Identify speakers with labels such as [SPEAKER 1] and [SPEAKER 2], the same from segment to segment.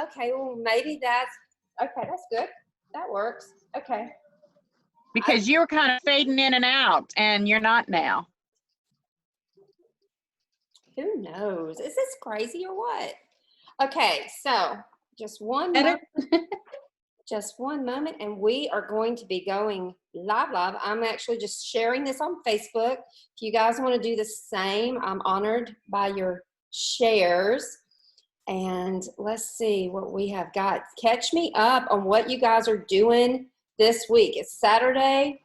[SPEAKER 1] Okay, well, maybe okay, that's good. That works. Okay.
[SPEAKER 2] Because you were kind of fading in and out, and you're not now.
[SPEAKER 1] Who knows? Is this crazy or what? Okay, so just one moment. Just one moment, and we are going to be going live. I'm actually just sharing this on Facebook. If you guys want to do the same, I'm honored by your shares. And let's see what we have got. Catch me up on what you guys are doing this week. It's Saturday.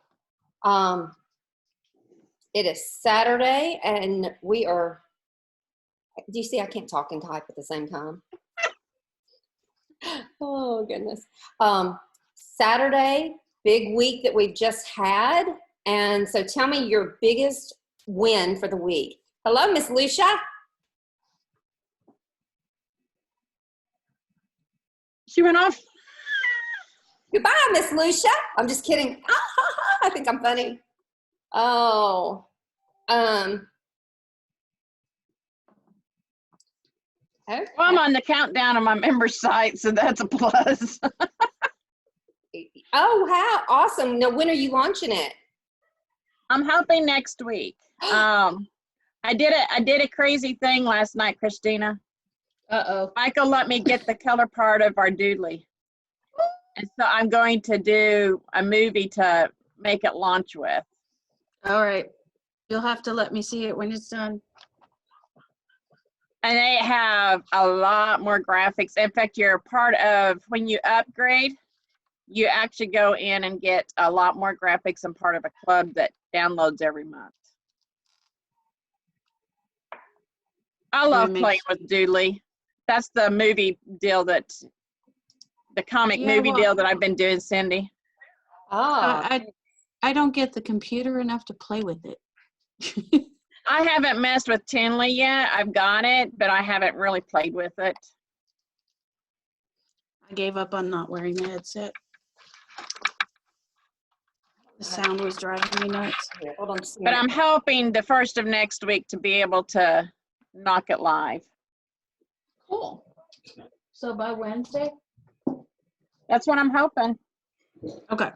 [SPEAKER 1] It is Saturday, and we are, do you see I can't talk and type at the same time? Oh, goodness. Saturday, big week that we've just had. And so tell me your biggest win for the week. Hello, Miss Lucia.
[SPEAKER 2] She went off.
[SPEAKER 1] Goodbye, Miss Lucia. I'm just kidding. I think I'm funny. Oh, okay.
[SPEAKER 2] Well, I'm on the countdown on my member site, so that's a plus.
[SPEAKER 1] Oh, how awesome. Now, when are you launching it?
[SPEAKER 2] I'm hoping next week. I did a crazy thing last night, Christina.
[SPEAKER 3] Uh-oh.
[SPEAKER 2] Michael let me get the color part of our doodly. And so I'm going to do a movie to make it launch with.
[SPEAKER 3] All right. You'll have to let me see it when it's done.
[SPEAKER 2] And they have a lot more graphics. In fact, you're part of, when you upgrade, you actually go in and get a lot more graphics and part of a club that downloads every month. I love playing with Doodly. That's the movie deal the comic movie deal that I've been doing, Cindy.
[SPEAKER 1] Oh.
[SPEAKER 3] I don't get the computer enough to play with it.
[SPEAKER 2] I haven't messed with Tinley yet. I've got it, but I haven't really played with it.
[SPEAKER 3] I gave up on not wearing the headset. The sound was driving me nuts.
[SPEAKER 2] But I'm hoping the first of next week to be able to knock it live.
[SPEAKER 3] Cool. So by Wednesday?
[SPEAKER 2] That's what I'm hoping.
[SPEAKER 3] Okay.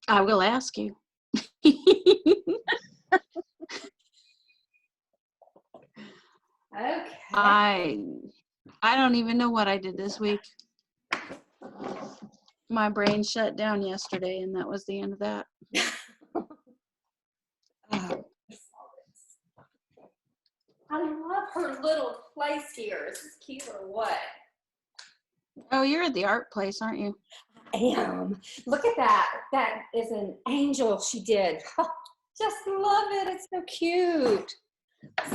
[SPEAKER 3] I will ask you.
[SPEAKER 1] Okay.
[SPEAKER 3] I don't even know what I did this week. My brain shut down yesterday, and that was the end of that.
[SPEAKER 1] I love her little place here. Is this cute or what?
[SPEAKER 3] Oh, you're at the art place, aren't you?
[SPEAKER 1] I am. Look at that. That is an angel she did. Just love it. It's so cute.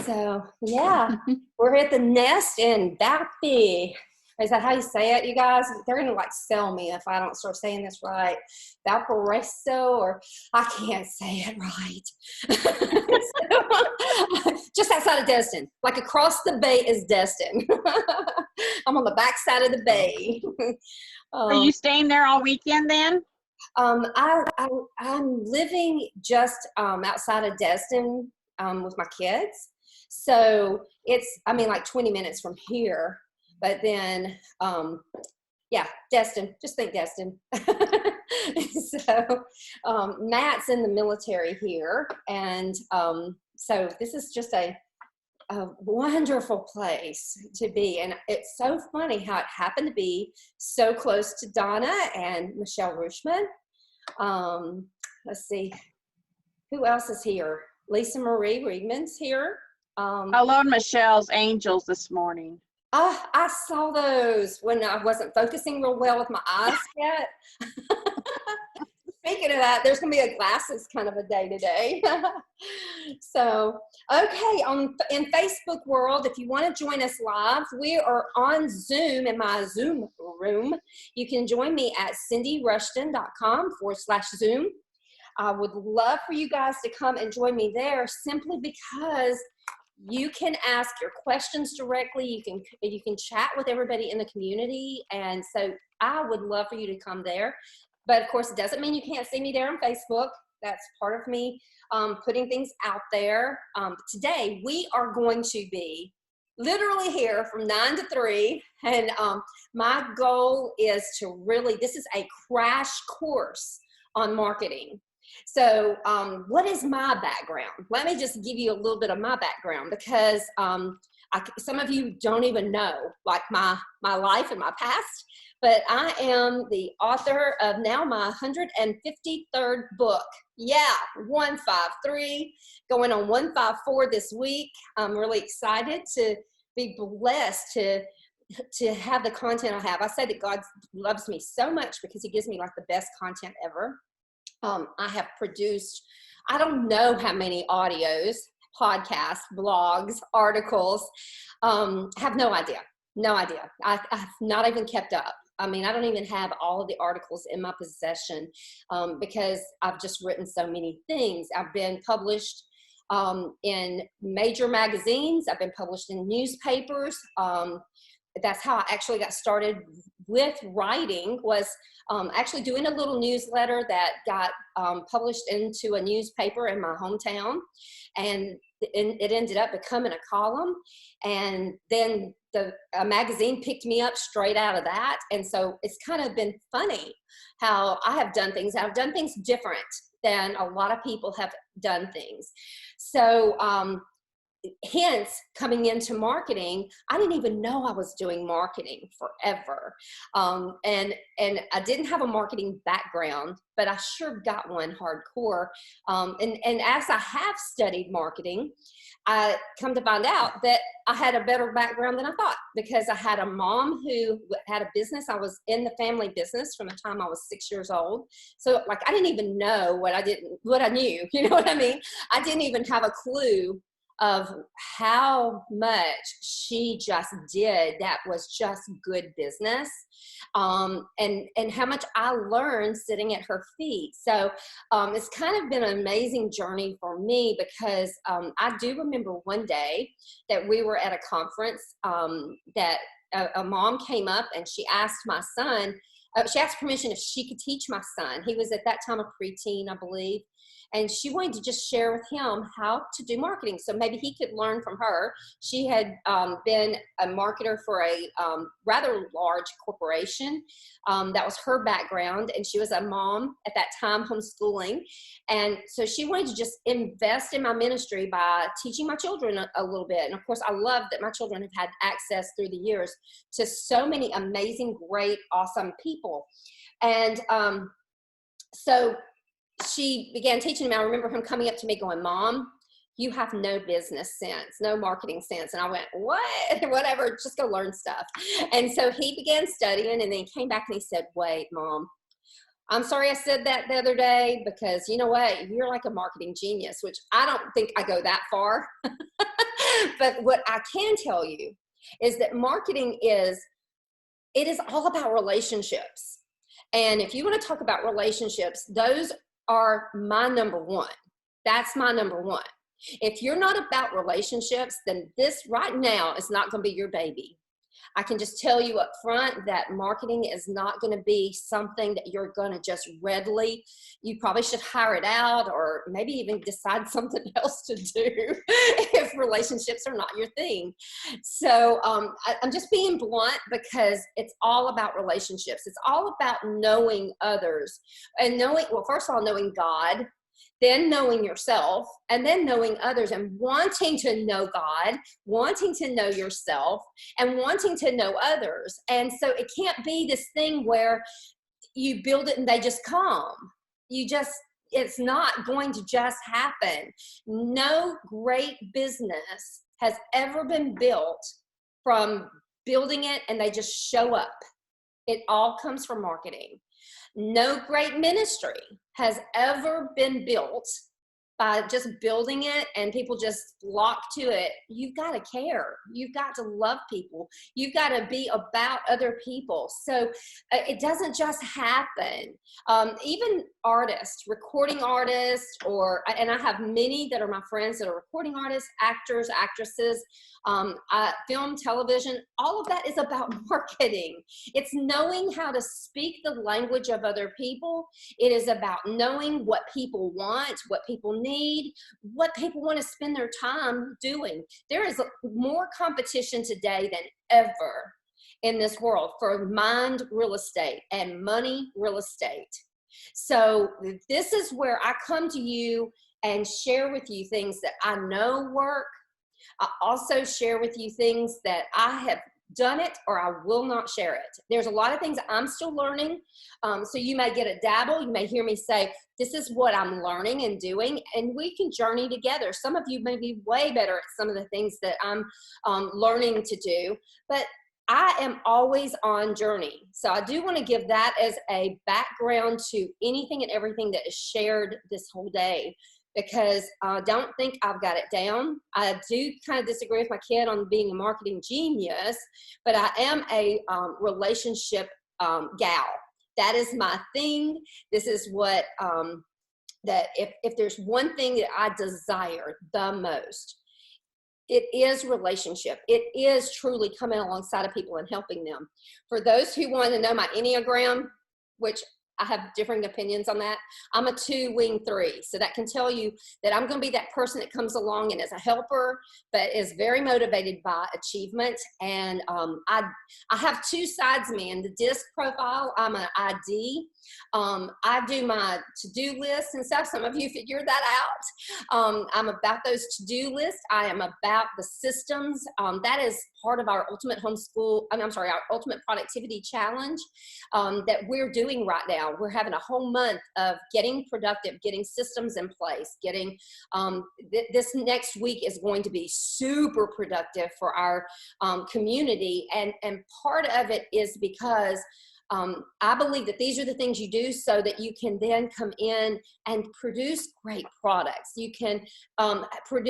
[SPEAKER 1] So, yeah, we're at the nest in Valpi. Is that how you say it, you guys? They're going to, like, sell me if I don't start saying this right. Valparaiso, or I can't say it right. So, just outside of Destin. Like, across the bay is Destin. I'm on the back side of the bay.
[SPEAKER 2] Are you staying there all weekend then?
[SPEAKER 1] I'm living just outside of Destin with my kids. So it's, I mean, like 20 minutes from here. But then, yeah, Destin. Just think Destin. So Matt's in the military here. And so this is just a wonderful place to be. And it's so funny how it happened to be so close to Donna and Michelle Rushman. Let's see, who else is here? Lisa Marie Riegman's here.
[SPEAKER 2] I love Michelle's angels this morning.
[SPEAKER 1] I saw those when I wasn't focusing real well with my eyes yet. Speaking of that, there's going to be a glasses kind of a day today. So, okay, in Facebook world, if you want to join us live, we are on Zoom in my Zoom room. You can join me at cindyrushton.com/Zoom. I would love for you guys to come and join me there simply because you can ask your questions directly. You can chat with everybody in the community. And so I would love for you to come there. But of course, it doesn't mean you can't see me there on Facebook. That's part of me putting things out there. Today, we are going to be literally here from 9 to 3. And my goal is to really, this is a crash course on marketing. So what is my background? Let me just give you a little bit of my background, because some of you don't even know like my life and my past, but I am the author of now my 153rd book. Yeah, 153, going on 154 this week. I'm really excited to be blessed to have the content I have. I say that God loves me so much because he gives me like the best content ever. I have produced, I don't know how many audios, podcasts, blogs, articles. Have no idea. No idea. I've not even kept up. I mean, I don't even have all of the articles in my possession because I've just written so many things. I've been published in major magazines. I've been published in newspapers. That's how I actually got started with writing, was actually doing a little newsletter that got published into a newspaper in my hometown. And it ended up becoming a column. And then a magazine picked me up straight out of that. And so it's kind of been funny how I have done things. I've done things different than a lot of people have done things. So hence, coming into marketing, I didn't even know I was doing marketing forever. And I didn't have a marketing background, but I sure got one hardcore. And as I have studied marketing, I come to find out that I had a better background than I thought, because I had a mom who had a business. I was in the family business from the time I was 6 years old. So like, I didn't even know what I knew, you know what I mean? I didn't even have a clue of how much she just did that was just good business, and how much I learned sitting at her feet. So it's kind of been an amazing journey for me, because I do remember one day that we were at a conference that a mom came up and she asked my son, she asked permission if she could teach my son. He was at that time a preteen, I believe. And she wanted to just share with him how to do marketing, so maybe he could learn from her. She had been a marketer for a rather large corporation. That was her background, and she was a mom at that time, homeschooling. And so she wanted to just invest in my ministry by teaching my children a little bit. And of course, I love that my children have had access through the years to so many amazing, great, awesome people. And so she began teaching him. I remember him coming up to me going, "Mom, you have no business sense, no marketing sense." And I went, "What?" Whatever, just go learn stuff. And so he began studying, and then he came back and he said, "Wait, Mom, I'm sorry I said that the other day, because you know what? You're like a marketing genius," which I don't think I go that far. But what I can tell you is that marketing it is all about relationships. And if you want to talk about relationships, those are my number one. That's my number one. If you're not about relationships, then this right now is not going to be your baby. I can just tell you up front that marketing is not going to be something that you're going to just readily. You probably should hire it out, or maybe even decide something else to do if relationships are not your thing. So I'm just being blunt, because it's all about relationships. It's all about knowing others, and first of all, knowing God, then knowing yourself, and then knowing others, and wanting to know God, wanting to know yourself, and wanting to know others. And so it can't be this thing where you build it and they just come. It's not going to just happen. No great business has ever been built from building it and they just show up. It all comes from marketing. No great ministry has ever been built by just building it and people just flock to it. You've got to care. You've got to love people. You've got to be about other people. So it doesn't just happen. Even artists, recording artists, and I have many that are my friends that are recording artists, actors, actresses, film, television, all of that is about marketing. It's knowing how to speak the language of other people. It is about knowing what people want, what people need. need, what people want to spend their time doing. There is more competition today than ever in this world for mind real estate and money real estate. So this is where I come to you and share with you things that I know work. I also share with you things that I have done it or I will not share it. There's a lot of things I'm still learning. So you may get a dabble. You may hear me say, this is what I'm learning and doing, and we can journey together. Some of you may be way better at some of the things that I'm learning to do, but I am always on journey. So I do want to give that as a background to anything and everything that is shared this whole day, because I don't think I've got it down. I do kind of disagree with my kid on being a marketing genius, but I am a relationship gal. That is my thing. This is what, that if there's one thing that I desire the most, it is relationship. It is truly coming alongside of people and helping them. For those who want to know my Enneagram, which I have differing opinions on that, I'm a 2 wing 3. So that can tell you that I'm going to be that person that comes along and is a helper, but is very motivated by achievement. And I have 2 sides of me. In the DISC profile, I'm an ID. I do my to-do lists and stuff. Some of you figured that out. I'm about those to-do lists. I am about the systems. That is part of our ultimate homeschool, our ultimate productivity challenge that we're doing right now. We're having a whole month of getting productive, getting systems in place, getting, this next week is going to be super productive for our community. And part of it is because I believe that these are the things you do so that you can then come in and produce great products. You can offer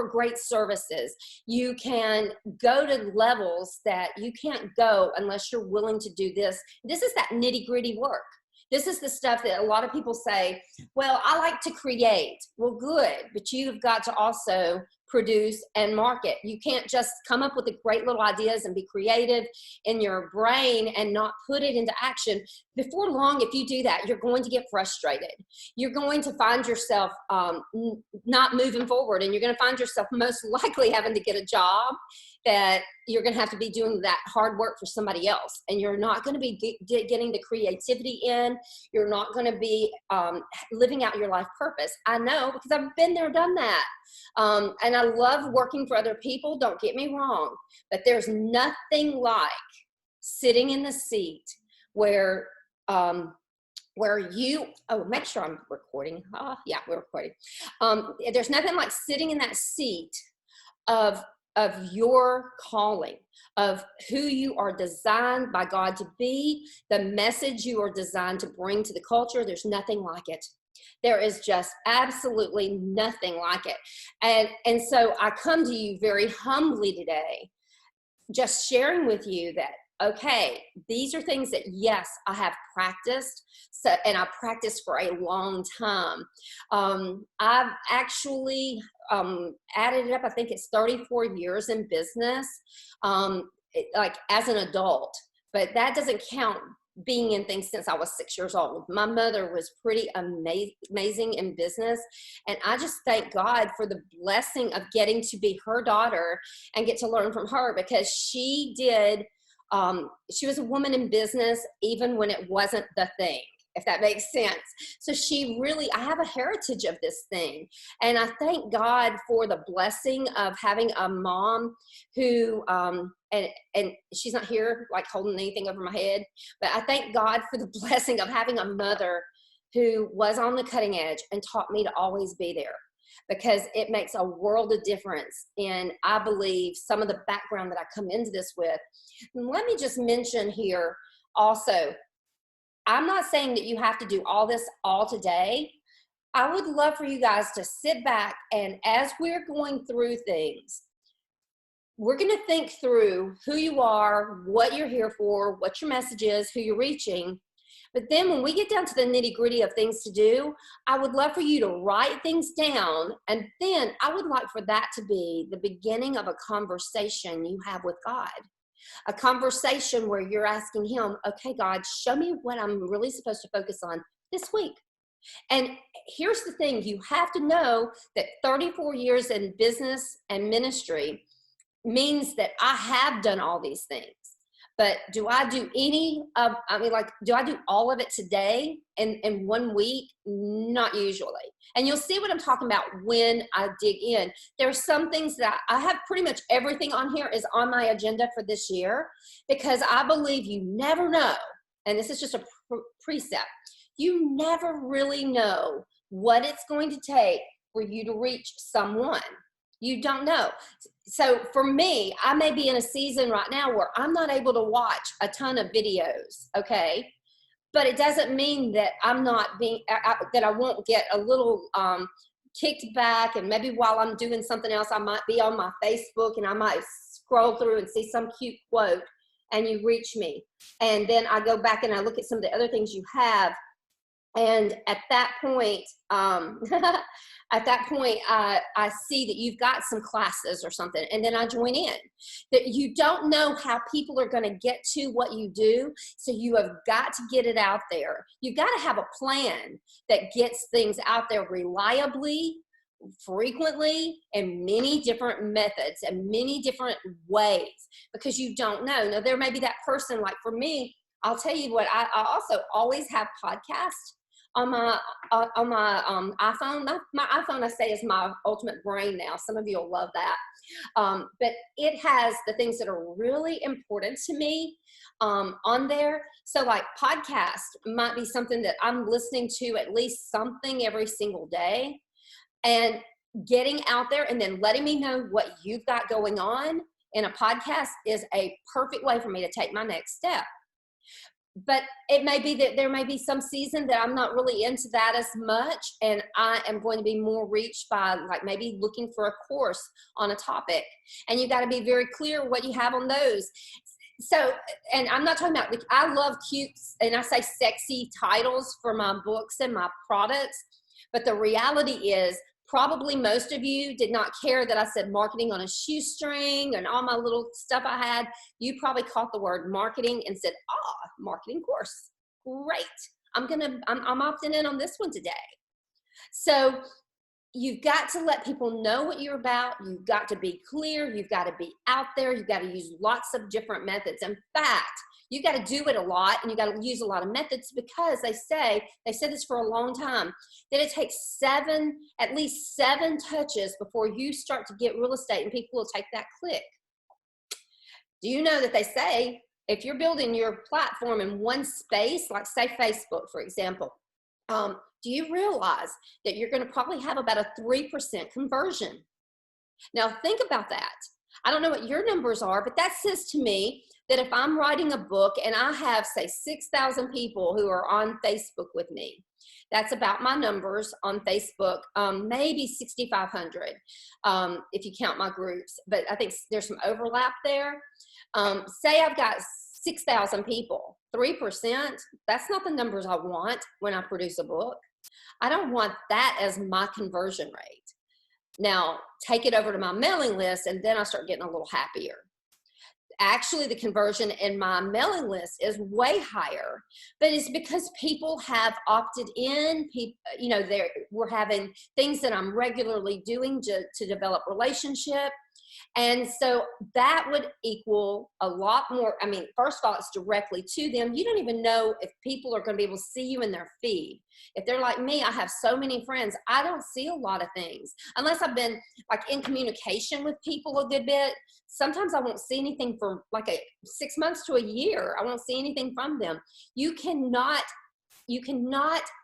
[SPEAKER 1] great services. You can go to levels that you can't go unless you're willing to do this. This is that nitty-gritty work. This is the stuff that a lot of people say, well, I like to create. Well, good, but you've got to also produce and market. You can't just come up with the great little ideas and be creative in your brain and not put it into action. Before long, if you do that, you're going to get frustrated. You're going to find yourself not moving forward, and you're going to find yourself most likely having to get a job that you're going to have to be doing that hard work for somebody else. And you're not going to be getting the creativity in. You're not going to be living out your life purpose. I know, because I've been there, done that. And I love working for other people. Don't get me wrong, but there's nothing like sitting in the seat where you, make sure I'm recording. Yeah, we're recording. There's nothing like sitting in that seat of your calling, of who you are designed by God to be, the message you are designed to bring to the culture. There's nothing like it. There is just absolutely nothing like it. And so I come to you very humbly today, just sharing with you that, okay, these are things that, yes, I have practiced, and I practiced for a long time. I've actually added it up. I think it's 34 years in business, like as an adult, but that doesn't count being in things since I was 6 years old. My mother was pretty amazing in business. And I just thank God for the blessing of getting to be her daughter and get to learn from her, because she did, she was a woman in business even when it wasn't the thing, if that makes sense. So she really, I have a heritage of this thing. And I thank God for the blessing of having a mom who, and she's not here like holding anything over my head, but I thank God for the blessing of having a mother who was on the cutting edge and taught me to always be there, because it makes a world of difference. And I believe some of the background that I come into this with. And let me just mention here also, I'm not saying that you have to do all this all today. I would love for you guys to sit back, and as we're going through things, we're going to think through who you are, what you're here for, what your message is, who you're reaching. But then when we get down to the nitty-gritty of things to do, I would love for you to write things down, and then I would like for that to be the beginning of a conversation you have with God. A conversation where you're asking him, okay, God, show me what I'm really supposed to focus on this week. And here's the thing, you have to know that 34 years in business and ministry means that I have done all these things. But do I do do I do all of it today in 1 week? Not usually. And you'll see what I'm talking about when I dig in. There are some things that I have pretty much everything on here is on my agenda for this year, because I believe you never know. And this is just a precept. You never really know what it's going to take for you to reach someone. You don't know. So for me, I may be in a season right now where I'm not able to watch a ton of videos, okay? But it doesn't mean that I'm not that I won't get a little kicked back, and maybe while I'm doing something else, I might be on my Facebook and I might scroll through and see some cute quote and you reach me. And then I go back and I look at some of the other things you have. And at that point, I see that you've got some classes or something, and then I join in. That you don't know how people are going to get to what you do, so you have got to get it out there. You've got to have a plan that gets things out there reliably, frequently, and many different methods and many different ways, because you don't know. Now, there may be that person, like for me, I'll tell you what, I also always have podcasts on my iPhone. My iPhone, I say, is my ultimate brain now. Some of you will love that. But it has the things that are really important to me on there. So like podcast might be something that I'm listening to at least something every single day, and getting out there and then letting me know what you've got going on in a podcast is a perfect way for me to take my next step. But it may be that there may be some season that I'm not really into that as much, and I am going to be more reached by like maybe looking for a course on a topic. And you got to be very clear what you have on those. So, and I'm not talking about, like, I love cute, and I say sexy titles for my books and my products, but the reality is probably most of you did not care that I said marketing on a shoestring and all my little stuff I had. You probably caught the word marketing and said, marketing course. Great. I'm opting in on this one today. So you've got to let people know what you're about. You've got to be clear. You've got to be out there. You've got to use lots of different methods. In fact, you got to do it a lot, and you got to use a lot of methods, because they said this for a long time, that it takes at least seven touches before you start to get real estate and people will take that click. Do you know that they say if you're building your platform in one space, like say Facebook, for example, do you realize that you're going to probably have about a 3% conversion? Now think about that. I don't know what your numbers are, but that says to me that if I'm writing a book and I have, say, 6,000 people who are on Facebook with me, that's about my numbers on Facebook, maybe 6,500 if you count my groups, but I think there's some overlap there. Say I've got 6,000 people, 3%, that's not the numbers I want when I produce a book. I don't want that as my conversion rate. Now, take it over to my mailing list, and then I start getting a little happier. Actually, the conversion in my mailing list is way higher, but it's because people have opted in. We're having things that I'm regularly doing to develop relationship. And so that would equal a lot more. I mean, first of all, it's directly to them. You don't even know if people are going to be able to see you in their feed. If they're like me, I have so many friends, I don't see a lot of things unless I've been like in communication with people a good bit. Sometimes I won't see anything for like 6 months to a year. I won't see anything from them. You cannot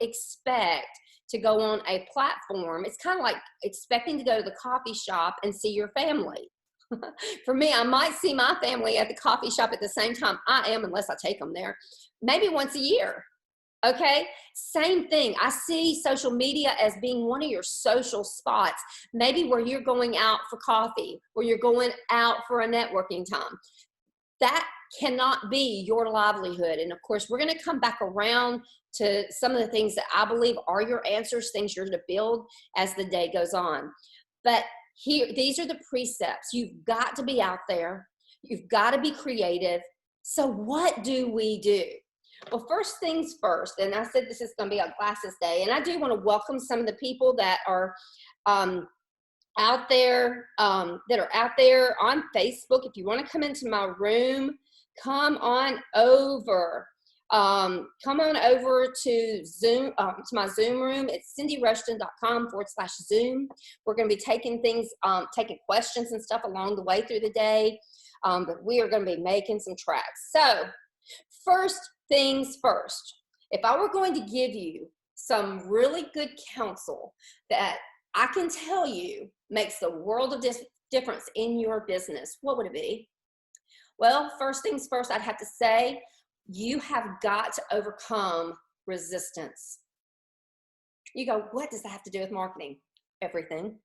[SPEAKER 1] expect to go on a platform. It's kind of like expecting to go to the coffee shop and see your family. For me, I might see my family at the coffee shop at the same time I am, unless I take them there, maybe once a year. Okay, same thing. I see social media as being one of your social spots, maybe where you're going out for coffee, where you're going out for a networking time. That cannot be your livelihood. And of course, we're going to come back around to some of the things that I believe are your answers, things you're to build as the day goes on. But here, these are the precepts. You've got to be out there. You've got to be creative. So what do we do? Well, first things first, and I said this is going to be a glasses day, and I do want to welcome some of the people that are out there on Facebook. If you want to come into my room, come on over. Come on over to Zoom, to my Zoom room. It's cindyrushton.com/Zoom. We're going to be taking taking questions and stuff along the way through the day. But we are going to be making some tracks. So first things first, if I were going to give you some really good counsel that I can tell you makes the world of difference in your business, what would it be? Well, first things first, I'd have to say, you have got to overcome resistance. You go, what does that have to do with marketing? Everything.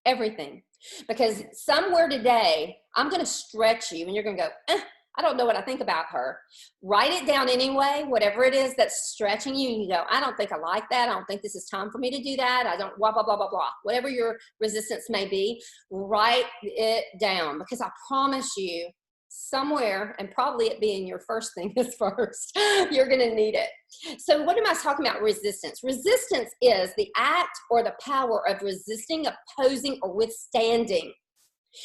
[SPEAKER 1] Everything. Because somewhere today, I'm going to stretch you and you're going to go, I don't know what I think about her. Write it down anyway, whatever it is that's stretching you. And you go, I don't think I like that. I don't think this is time for me to do that. I don't, blah, blah, blah, blah, blah. Whatever your resistance may be, write it down, because I promise you, somewhere, and probably it being your first thing is first, you're going to need it. So what am I talking about? Resistance. Resistance is the act or the power of resisting, opposing, or withstanding.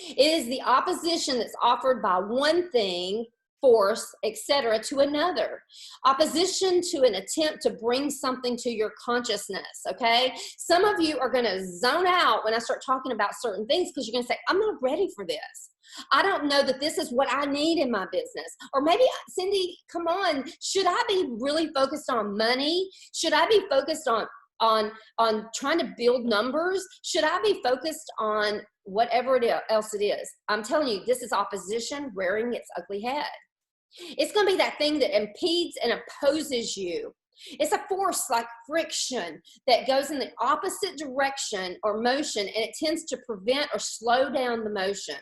[SPEAKER 1] It is the opposition that's offered by one thing, force, etc., to another. Opposition to an attempt to bring something to your consciousness, okay? Some of you are going to zone out when I start talking about certain things because you're going to say, I'm not ready for this. I don't know that this is what I need in my business. Or maybe, Cindy, come on, should I be really focused on money? Should I be focused on trying to build numbers? Should I be focused on whatever else it is? I'm telling you, this is opposition rearing its ugly head. It's going to be that thing that impedes and opposes you. It's a force like friction that goes in the opposite direction or motion, and it tends to prevent or slow down the motion.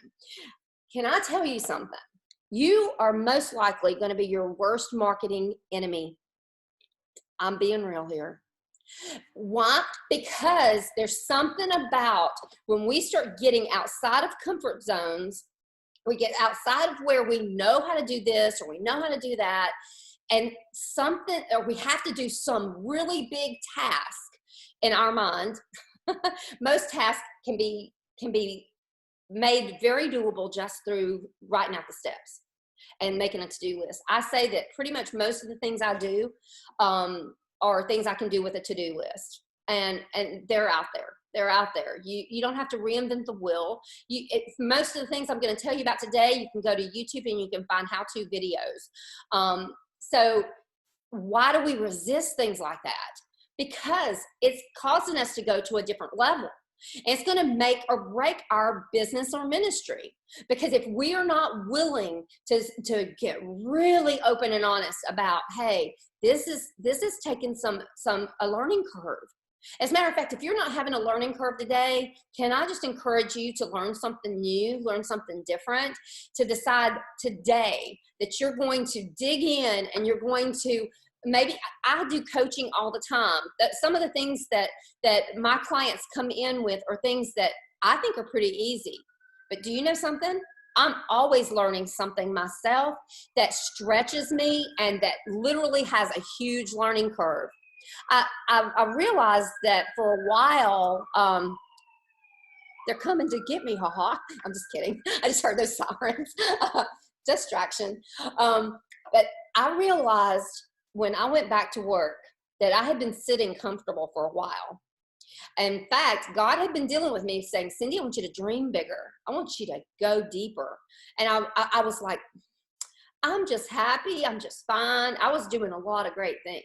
[SPEAKER 1] Can I tell you something? You are most likely going to be your worst marketing enemy. I'm being real here. Why? Because there's something about when we start getting outside of comfort zones, we get outside of where we know how to do this or we know how to do that, and something, or we have to do some really big task in our mind. Most tasks can be made very doable just through writing out the steps and making a to-do list. I say that pretty much most of the things I do are things I can do with a to-do list, and they're out there. They're out there. You don't have to reinvent the wheel. Most of the things I'm going to tell you about today, you can go to YouTube and you can find how-to videos. So why do we resist things like that? Because it's causing us to go to a different level. It's going to make or break our business or ministry. Because if we are not willing to get really open and honest about, hey, this is taking a learning curve. As a matter of fact, if you're not having a learning curve today, can I just encourage you to learn something new, learn something different, to decide today that you're going to dig in and you're going to, maybe I do coaching all the time. That some of the things that my clients come in with are things that I think are pretty easy. But do you know something? I'm always learning something myself that stretches me and that literally has a huge learning curve. I realized that for a while, they're coming to get me, haha. I'm just kidding. I just heard those sirens. Distraction. But I realized when I went back to work that I had been sitting comfortable for a while. In fact, God had been dealing with me saying, Cindy, I want you to dream bigger. I want you to go deeper. And I was like, I'm just happy. I'm just fine. I was doing a lot of great things.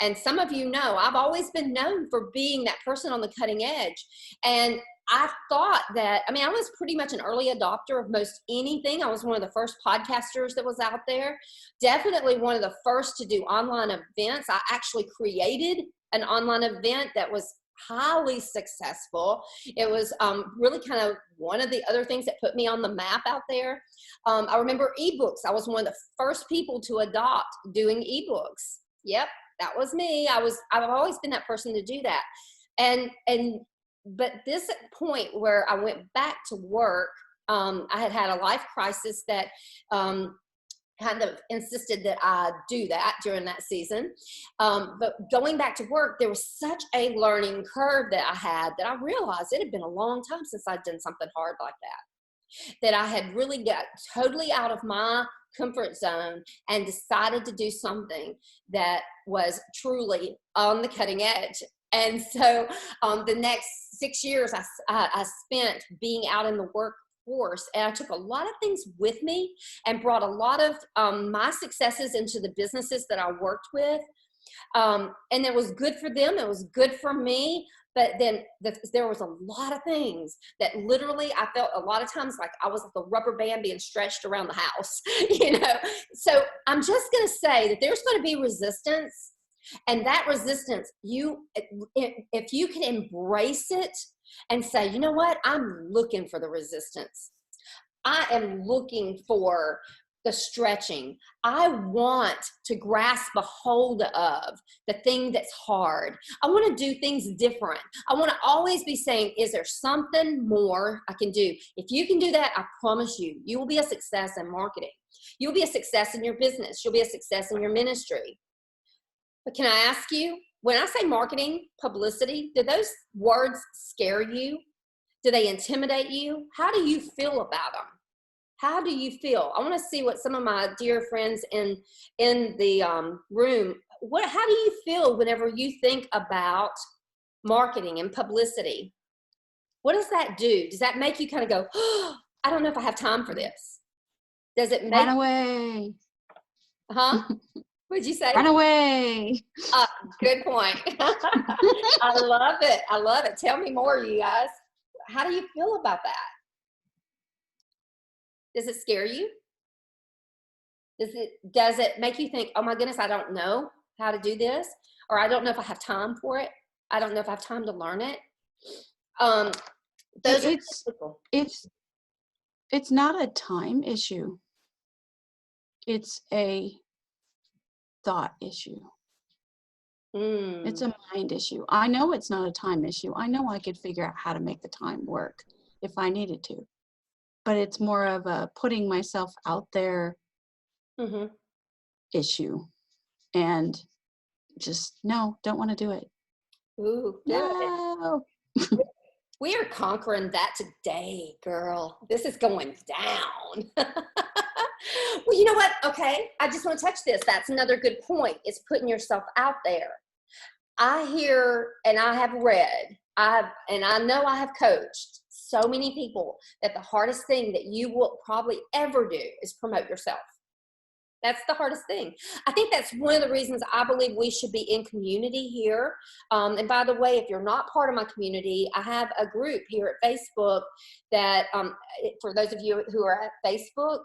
[SPEAKER 1] And some of you know, I've always been known for being that person on the cutting edge. And I thought that, I mean, I was pretty much an early adopter of most anything. I was one of the first podcasters that was out there. Definitely one of the first to do online events. I actually created an online event that was highly successful. It was really kind of one of the other things that put me on the map out there. I remember ebooks. I was one of the first people to adopt doing ebooks. Yep, that was me. I've always been that person to do that. But this point where I went back to work, I had a life crisis that kind of insisted that I do that during that season. But going back to work, there was such a learning curve that I had that I realized it had been a long time since I'd done something hard like that I had really got totally out of my comfort zone and decided to do something that was truly on the cutting edge. And so the next 6 years I spent being out in the workforce, and I took a lot of things with me and brought a lot of my successes into the businesses that I worked with. And it was good for them. It was good for me. But then there was a lot of things that literally I felt a lot of times like I was like a rubber band being stretched around the house, So I'm just going to say that there's going to be resistance. And that resistance, if you can embrace it and say, you know what, I'm looking for the resistance. I am looking for the stretching. I want to grasp a hold of the thing that's hard. I want to do things different. I want to always be saying, is there something more I can do? If you can do that, I promise you, you will be a success in marketing. You'll be a success in your business. You'll be a success in your ministry. But can I ask you, when I say marketing, publicity, do those words scare you? Do they intimidate you? How do you feel about them? How do you feel? I want to see what some of my dear friends in the room, how do you feel whenever you think about marketing and publicity? What does that do? Does that make you kind of go, oh, I don't know if I have time for this? Does it make—
[SPEAKER 3] Run away.
[SPEAKER 1] Huh? What'd you say?
[SPEAKER 3] Run away.
[SPEAKER 1] Good point. I love it. I love it. Tell me more, you guys. How do you feel about that? Does it scare you? Does it make you think, oh my goodness, I don't know how to do this? Or I don't know if I have time for it. I don't know if I have time to learn it.
[SPEAKER 3] It's not a time issue. It's a thought issue. It's a mind issue. I know it's not a time issue. I know I could figure out how to make the time work if I needed to. But it's more of a putting myself out there issue. And just, no, don't want to do it.
[SPEAKER 1] Ooh,
[SPEAKER 3] no.
[SPEAKER 1] We are conquering that today, girl. This is going down. Well, you know what? Okay, I just want to touch this. That's another good point, is putting yourself out there. I hear, and I have read, and I know I have coached so many people that the hardest thing that you will probably ever do is promote yourself. That's the hardest thing. I think that's one of the reasons I believe we should be in community here. And by the way, if you're not part of my community, I have a group here at Facebook that, for those of you who are at Facebook,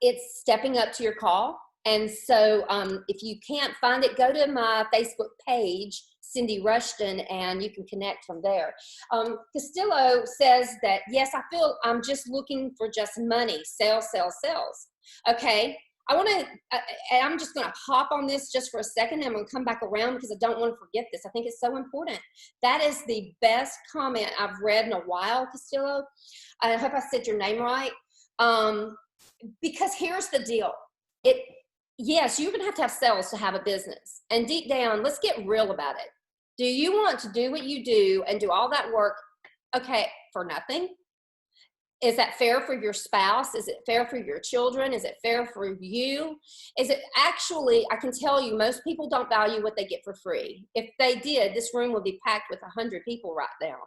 [SPEAKER 1] it's Stepping Up to Your Call. And so if you can't find it, go to my Facebook page, Cindy Rushton, and you can connect from there. Castillo says that, yes, I feel I'm just looking for just money, sales. Okay, I want to, and I'm just going to hop on this just for a second, and I'm going to come back around because I don't want to forget this. I think it's so important. That is the best comment I've read in a while, Castillo. I hope I said your name right. Because here's the deal. Yes, you're going to have sales to have a business. And deep down, let's get real about it. Do you want to do what you do and do all that work, okay, for nothing? Is that fair for your spouse? Is it fair for your children? Is it fair for you? Is it actually, I can tell you, most people don't value what they get for free. If they did, this room would be packed with 100 people right now.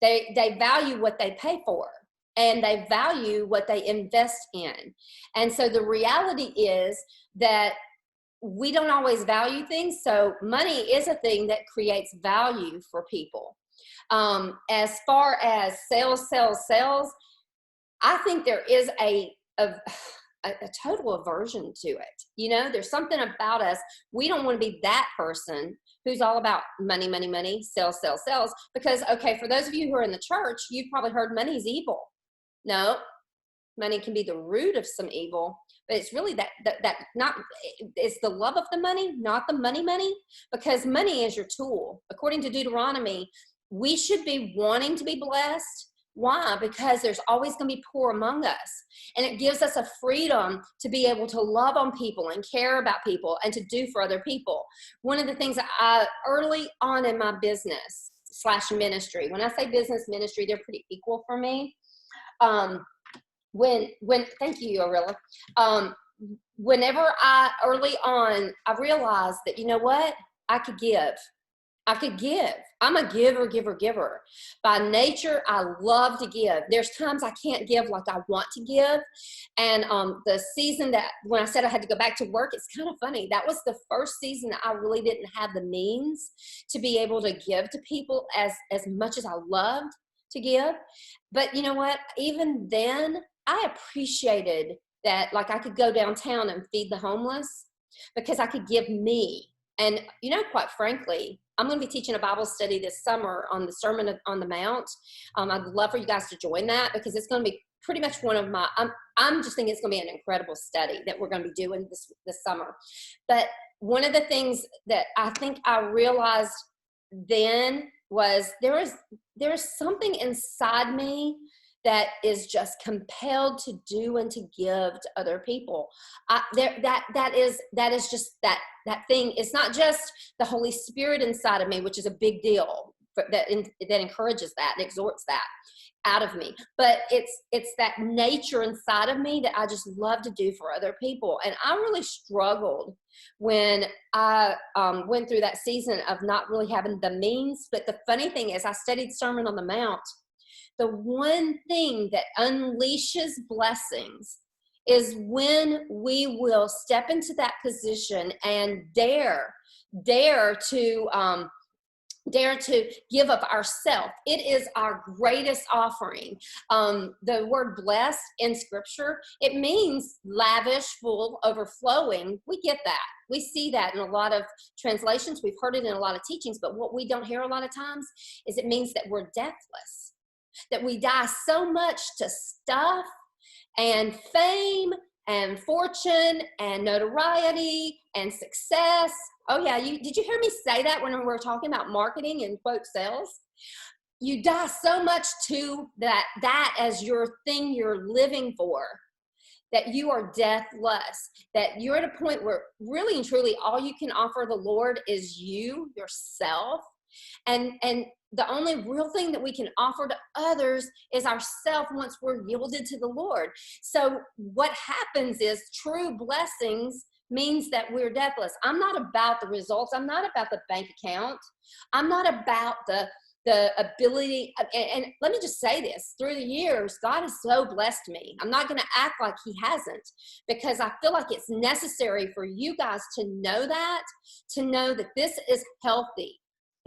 [SPEAKER 1] They value what they pay for. And they value what they invest in. And so the reality is that we don't always value things. So money is a thing that creates value for people. As far as sales, I think there is a total aversion to it. You know, there's something about us. We don't want to be that person who's all about money, sales. Because, okay, for those of you who are in the church, you've probably heard money's evil. No, money can be the root of some evil, but it's really that not, it's the love of the money, not the money, because money is your tool. According to Deuteronomy, we should be wanting to be blessed. Why? Because there's always going to be poor among us. And it gives us a freedom to be able to love on people and care about people and to do for other people. One of the things that I, early on in my business / ministry, when I say business ministry, they're pretty equal for me. Thank you, Arilla. Whenever early on, I realized that, you know what? I could give. I'm a giver. By nature, I love to give. There's times I can't give like I want to give. And the season that, when I said I had to go back to work, it's kind of funny. That was the first season that I really didn't have the means to be able to give to people as much as I loved to give. But you know what? Even then, I appreciated that, like, I could go downtown and feed the homeless because I could give me. And, you know, quite frankly, I'm going to be teaching a Bible study this summer on the Sermon on the Mount. I'd love for you guys to join that because it's going to be pretty much one of my, I'm just thinking it's going to be an incredible study that we're going to be doing this summer. But one of the things that I think I realized then was there is something inside me that is just compelled to do and to give to other people. That is just that thing. It's not just the Holy Spirit inside of me, which is a big deal, that encourages that and exhorts that out of me. But it's that nature inside of me that I just love to do for other people. And I really struggled when I went through that season of not really having the means. But the funny thing is, I studied Sermon on the Mount. The one thing that unleashes blessings is when we will step into that position and dare to give up ourselves. It is our greatest offering. The word blessed in scripture, it means lavish, full, overflowing. We get that. We see that in a lot of translations. We've heard it in a lot of teachings, but what we don't hear a lot of times is it means that we're deathless, that we die so much to stuff and fame and fortune and notoriety and success. Oh yeah, did you hear me say that when we were talking about marketing and quote sales? You die so much to that as your thing you're living for, that you are deathless, that you're at a point where really and truly all you can offer the Lord is yourself. And the only real thing that we can offer to others is ourself once we're yielded to the Lord. So what happens is true blessings means that we're deathless. I'm not about the results. I'm not about the bank account. I'm not about the ability. And let me just say this, through the years, God has so blessed me. I'm not going to act like he hasn't, because I feel like it's necessary for you guys to know that this is healthy.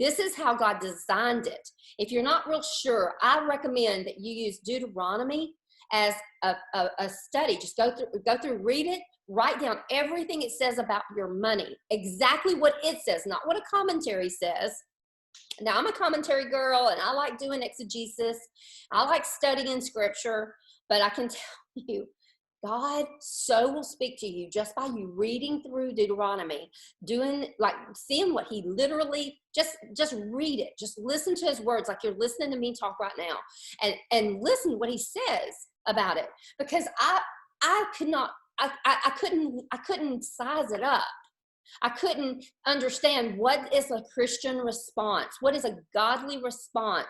[SPEAKER 1] This is how God designed it. If you're not real sure, I recommend that you use Deuteronomy as a study. Just go through, read it, write down everything it says about your money, exactly what it says, not what a commentary says. Now, I'm a commentary girl, and I like doing exegesis. I like studying scripture, but I can tell you, God so will speak to you just by you reading through Deuteronomy, seeing what he literally, just read it. Just listen to his words like you're listening to me talk right now, and listen to what he says about it. Because I couldn't size it up. I couldn't understand what is a Christian response, what is a godly response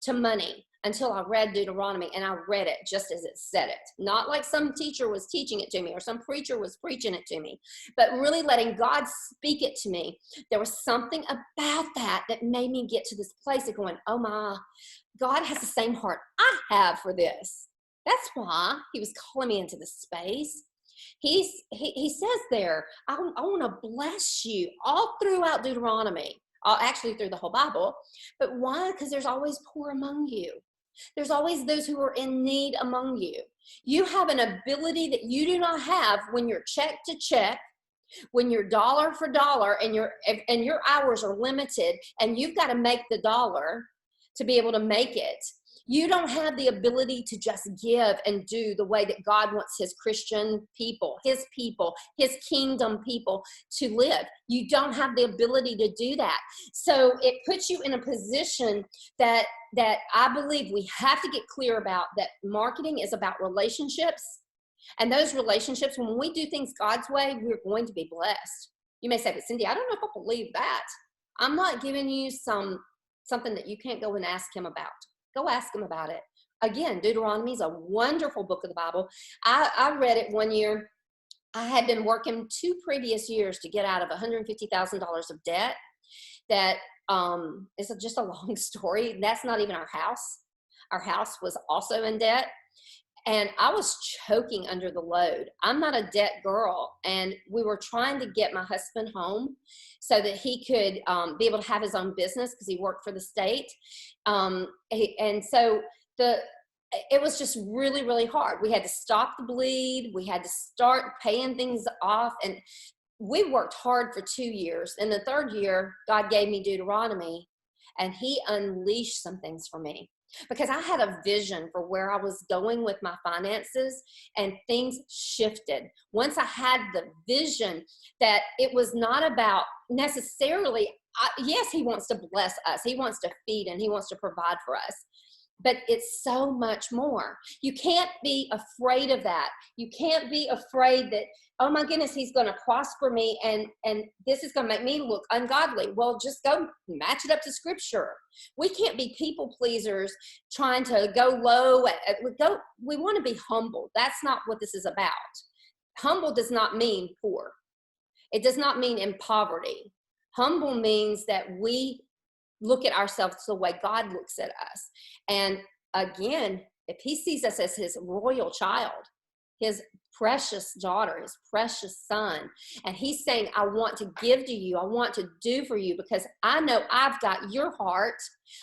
[SPEAKER 1] to money, until I read Deuteronomy, and I read it just as it said it. Not like some teacher was teaching it to me or some preacher was preaching it to me, but really letting God speak it to me. There was something about that made me get to this place of going, oh my, God has the same heart I have for this. That's why he was calling me into this space. He says there, I want to bless you all throughout Deuteronomy, actually through the whole Bible. But why? Because there's always poor among you. There's always those who are in need among you. You have an ability that you do not have when you're check to check, when you're dollar for dollar, and your hours are limited, and you've got to make the dollar to be able to make it. You don't have the ability to just give and do the way that God wants his Christian people, his kingdom people to live. You don't have the ability to do that. So it puts you in a position that I believe we have to get clear about, that marketing is about relationships. And those relationships, when we do things God's way, we're going to be blessed. You may say, but Cindy, I don't know if I believe that. I'm not giving you something that you can't go and ask him about. Go ask him about it. Again, Deuteronomy is a wonderful book of the Bible. I read it one year. I had been working 2 previous years to get out of $150,000 of debt. That is just a long story. That's not even our house. Our house was also in debt. And I was choking under the load. I'm not a debt girl. And we were trying to get my husband home so that he could be able to have his own business, because he worked for the state. And so it was just really, really hard. We had to stop the bleed. We had to start paying things off. And we worked hard for 2 years. In the 3rd year, God gave me Deuteronomy, and he unleashed some things for me. Because I had a vision for where I was going with my finances, and things shifted. Once I had the vision that it was not about necessarily, yes, he wants to bless us. He wants to feed and he wants to provide for us. But it's so much more. You can't be afraid of that. You can't be afraid that, oh my goodness, he's going to prosper me and this is going to make me look ungodly. Well, just go match it up to scripture. We can't be people pleasers trying to go low. We want to be humble. That's not what this is about. Humble does not mean poor. It does not mean in poverty. Humble means that we look at ourselves the way God looks at us. And again, if he sees us as his royal child, his precious daughter, his precious son, and he's saying, I want to give to you, I want to do for you, because I know I've got your heart.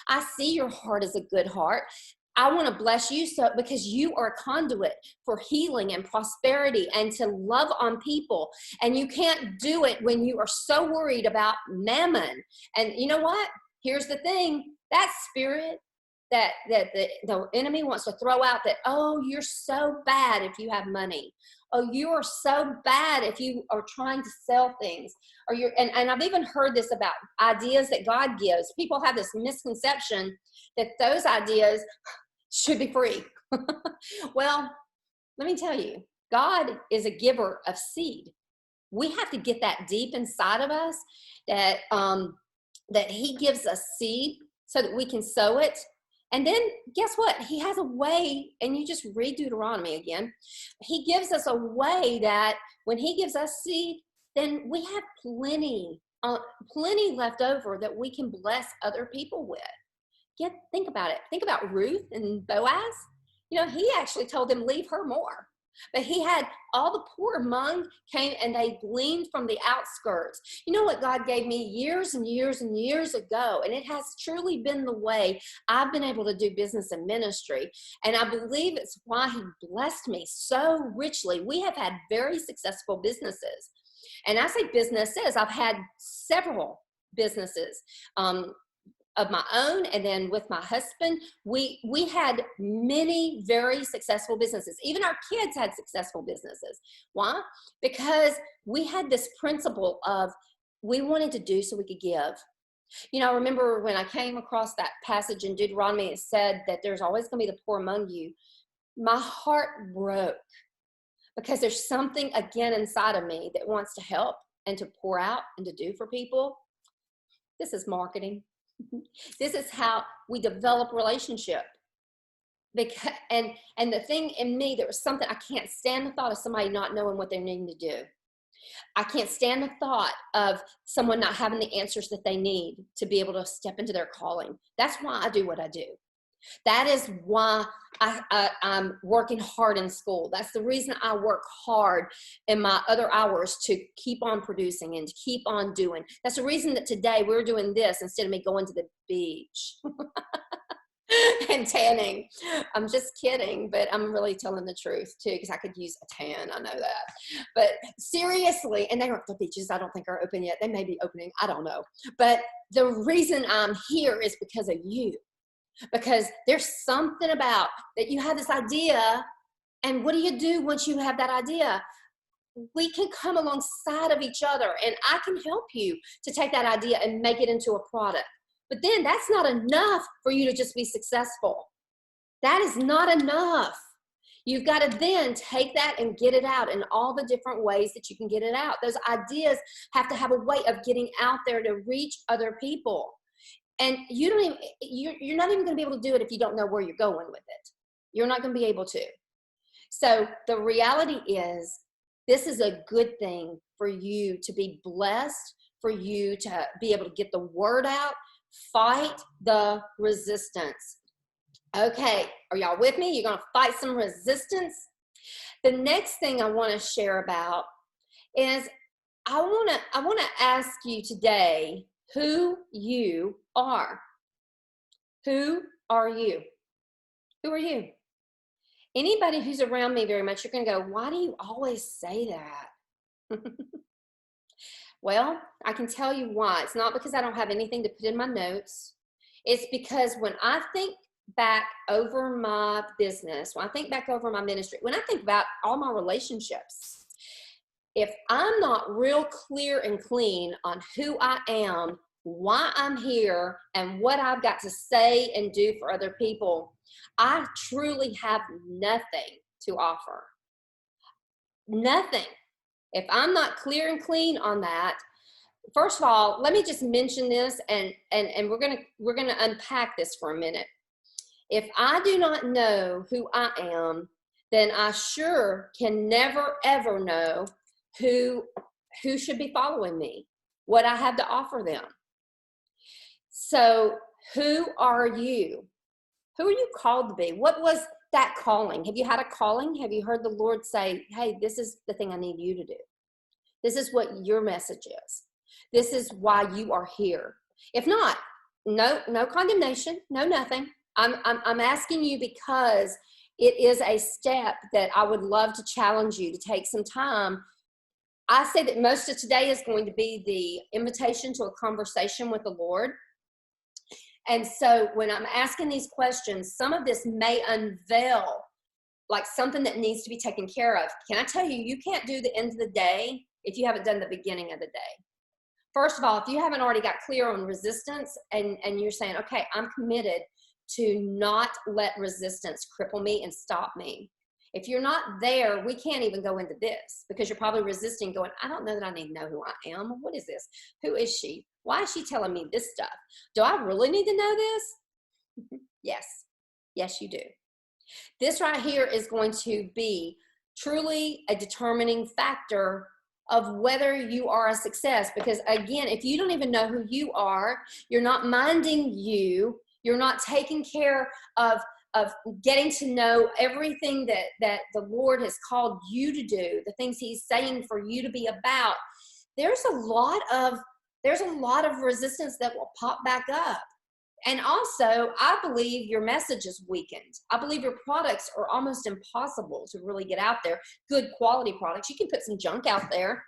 [SPEAKER 1] I see your heart as a good heart. I want to bless you because you are a conduit for healing and prosperity and to love on people. And you can't do it when you are so worried about mammon. And you know what? Here's the thing, that spirit that the enemy wants to throw out, that, oh, you're so bad if you have money. Oh, you are so bad if you are trying to sell things. Or and I've even heard this about ideas that God gives. People have this misconception that those ideas should be free. Well, let me tell you, God is a giver of seed. We have to get that deep inside of us, that he gives us seed so that we can sow it. And then guess what? He has a way, and you just read Deuteronomy again. He gives us a way that when he gives us seed, then we have plenty left over that we can bless other people with. Think about it. Think about Ruth and Boaz. You know, he actually told them, leave her more. But he had all the poor among came and they gleaned from the outskirts. You know what God gave me years and years and years ago, and it has truly been the way I've been able to do business and ministry. And I believe it's why he blessed me so richly. We have had very successful businesses. And I say businesses, I've had several businesses. Of my own, and then with my husband, we had many very successful businesses. Even our kids had successful businesses. Why? Because we had this principle of we wanted to do so we could give. You know, I remember when I came across that passage in Deuteronomy, it said that there's always going to be the poor among you. My heart broke, because there's something again inside of me that wants to help and to pour out and to do for people. This is marketing. This is how we develop relationship. Because, and the thing in me, there was something, I can't stand the thought of somebody not knowing what they're needing to do. I can't stand the thought of someone not having the answers that they need to be able to step into their calling. That's why I do what I do. That is why I'm working hard in school. That's the reason I work hard in my other hours, to keep on producing and to keep on doing. That's the reason that today we're doing this instead of me going to the beach and tanning. I'm just kidding, but I'm really telling the truth too, because I could use a tan. I know that. But seriously, and the beaches I don't think are open yet. They may be opening. I don't know. But the reason I'm here is because of you. because there's something about that you have this idea. And what do you do once you have that idea? We can come alongside of each other, and I can help you to take that idea and make it into a product. But then that's not enough for you to just be successful. That is not enough. You've got to then take that and get it out in all the different ways that you can get it out. Those ideas have to have a way of getting out there to reach other people. And you're not even going to be able to do it if you don't know where you're going with it. You're not going to be able to. So the reality is, this is a good thing for you to be blessed, for you to be able to get the word out. Fight the resistance. Okay, are y'all with me? You're going to fight some resistance. The next thing I want to share about is I want to ask you today who you are. Who are you? Who are you? Anybody who's around me very much, you're going to go, why do you always say that? Well, I can tell you why. It's not because I don't have anything to put in my notes. It's because when I think back over my business, when I think back over my ministry, when I think about all my relationships, if I'm not real clear and clean on who I am, why I'm here, and what I've got to say and do for other people, I truly have nothing to offer. Nothing. If I'm not clear and clean on that, first of all, let me just mention this, and we're gonna unpack this for a minute. If I do not know who I am, then I sure can never ever know who should be following me, what I have to offer them. So who are you? Who are you called to be? What was that calling? Have you had a calling? Have you heard the Lord say, hey, this is the thing I need you to do. This is what your message is. This is why you are here. If not, no condemnation, no nothing. I'm asking you because it is a step that I would love to challenge you to take some time. I say that most of today is going to be the invitation to a conversation with the Lord. And so when I'm asking these questions, some of this may unveil like something that needs to be taken care of. Can I tell you, you can't do the end of the day if you haven't done the beginning of the day. First of all, if you haven't already got clear on resistance and you're saying, okay, I'm committed to not let resistance cripple me and stop me. If you're not there, we can't even go into this because you're probably resisting going, I don't know that I need to know who I am. What is this? Who is she? Why is she telling me this stuff? Do I really need to know this? Yes. Yes, you do. This right here is going to be truly a determining factor of whether you are a success. Because again, if you don't even know who you are, you're not minding you, you're not taking care of getting to know everything that the Lord has called you to do, the things he's saying for you to be about, there's a lot of resistance that will pop back up. And also, I believe your message is weakened. I believe your products are almost impossible to really get out there. Good quality products. You can put some junk out there.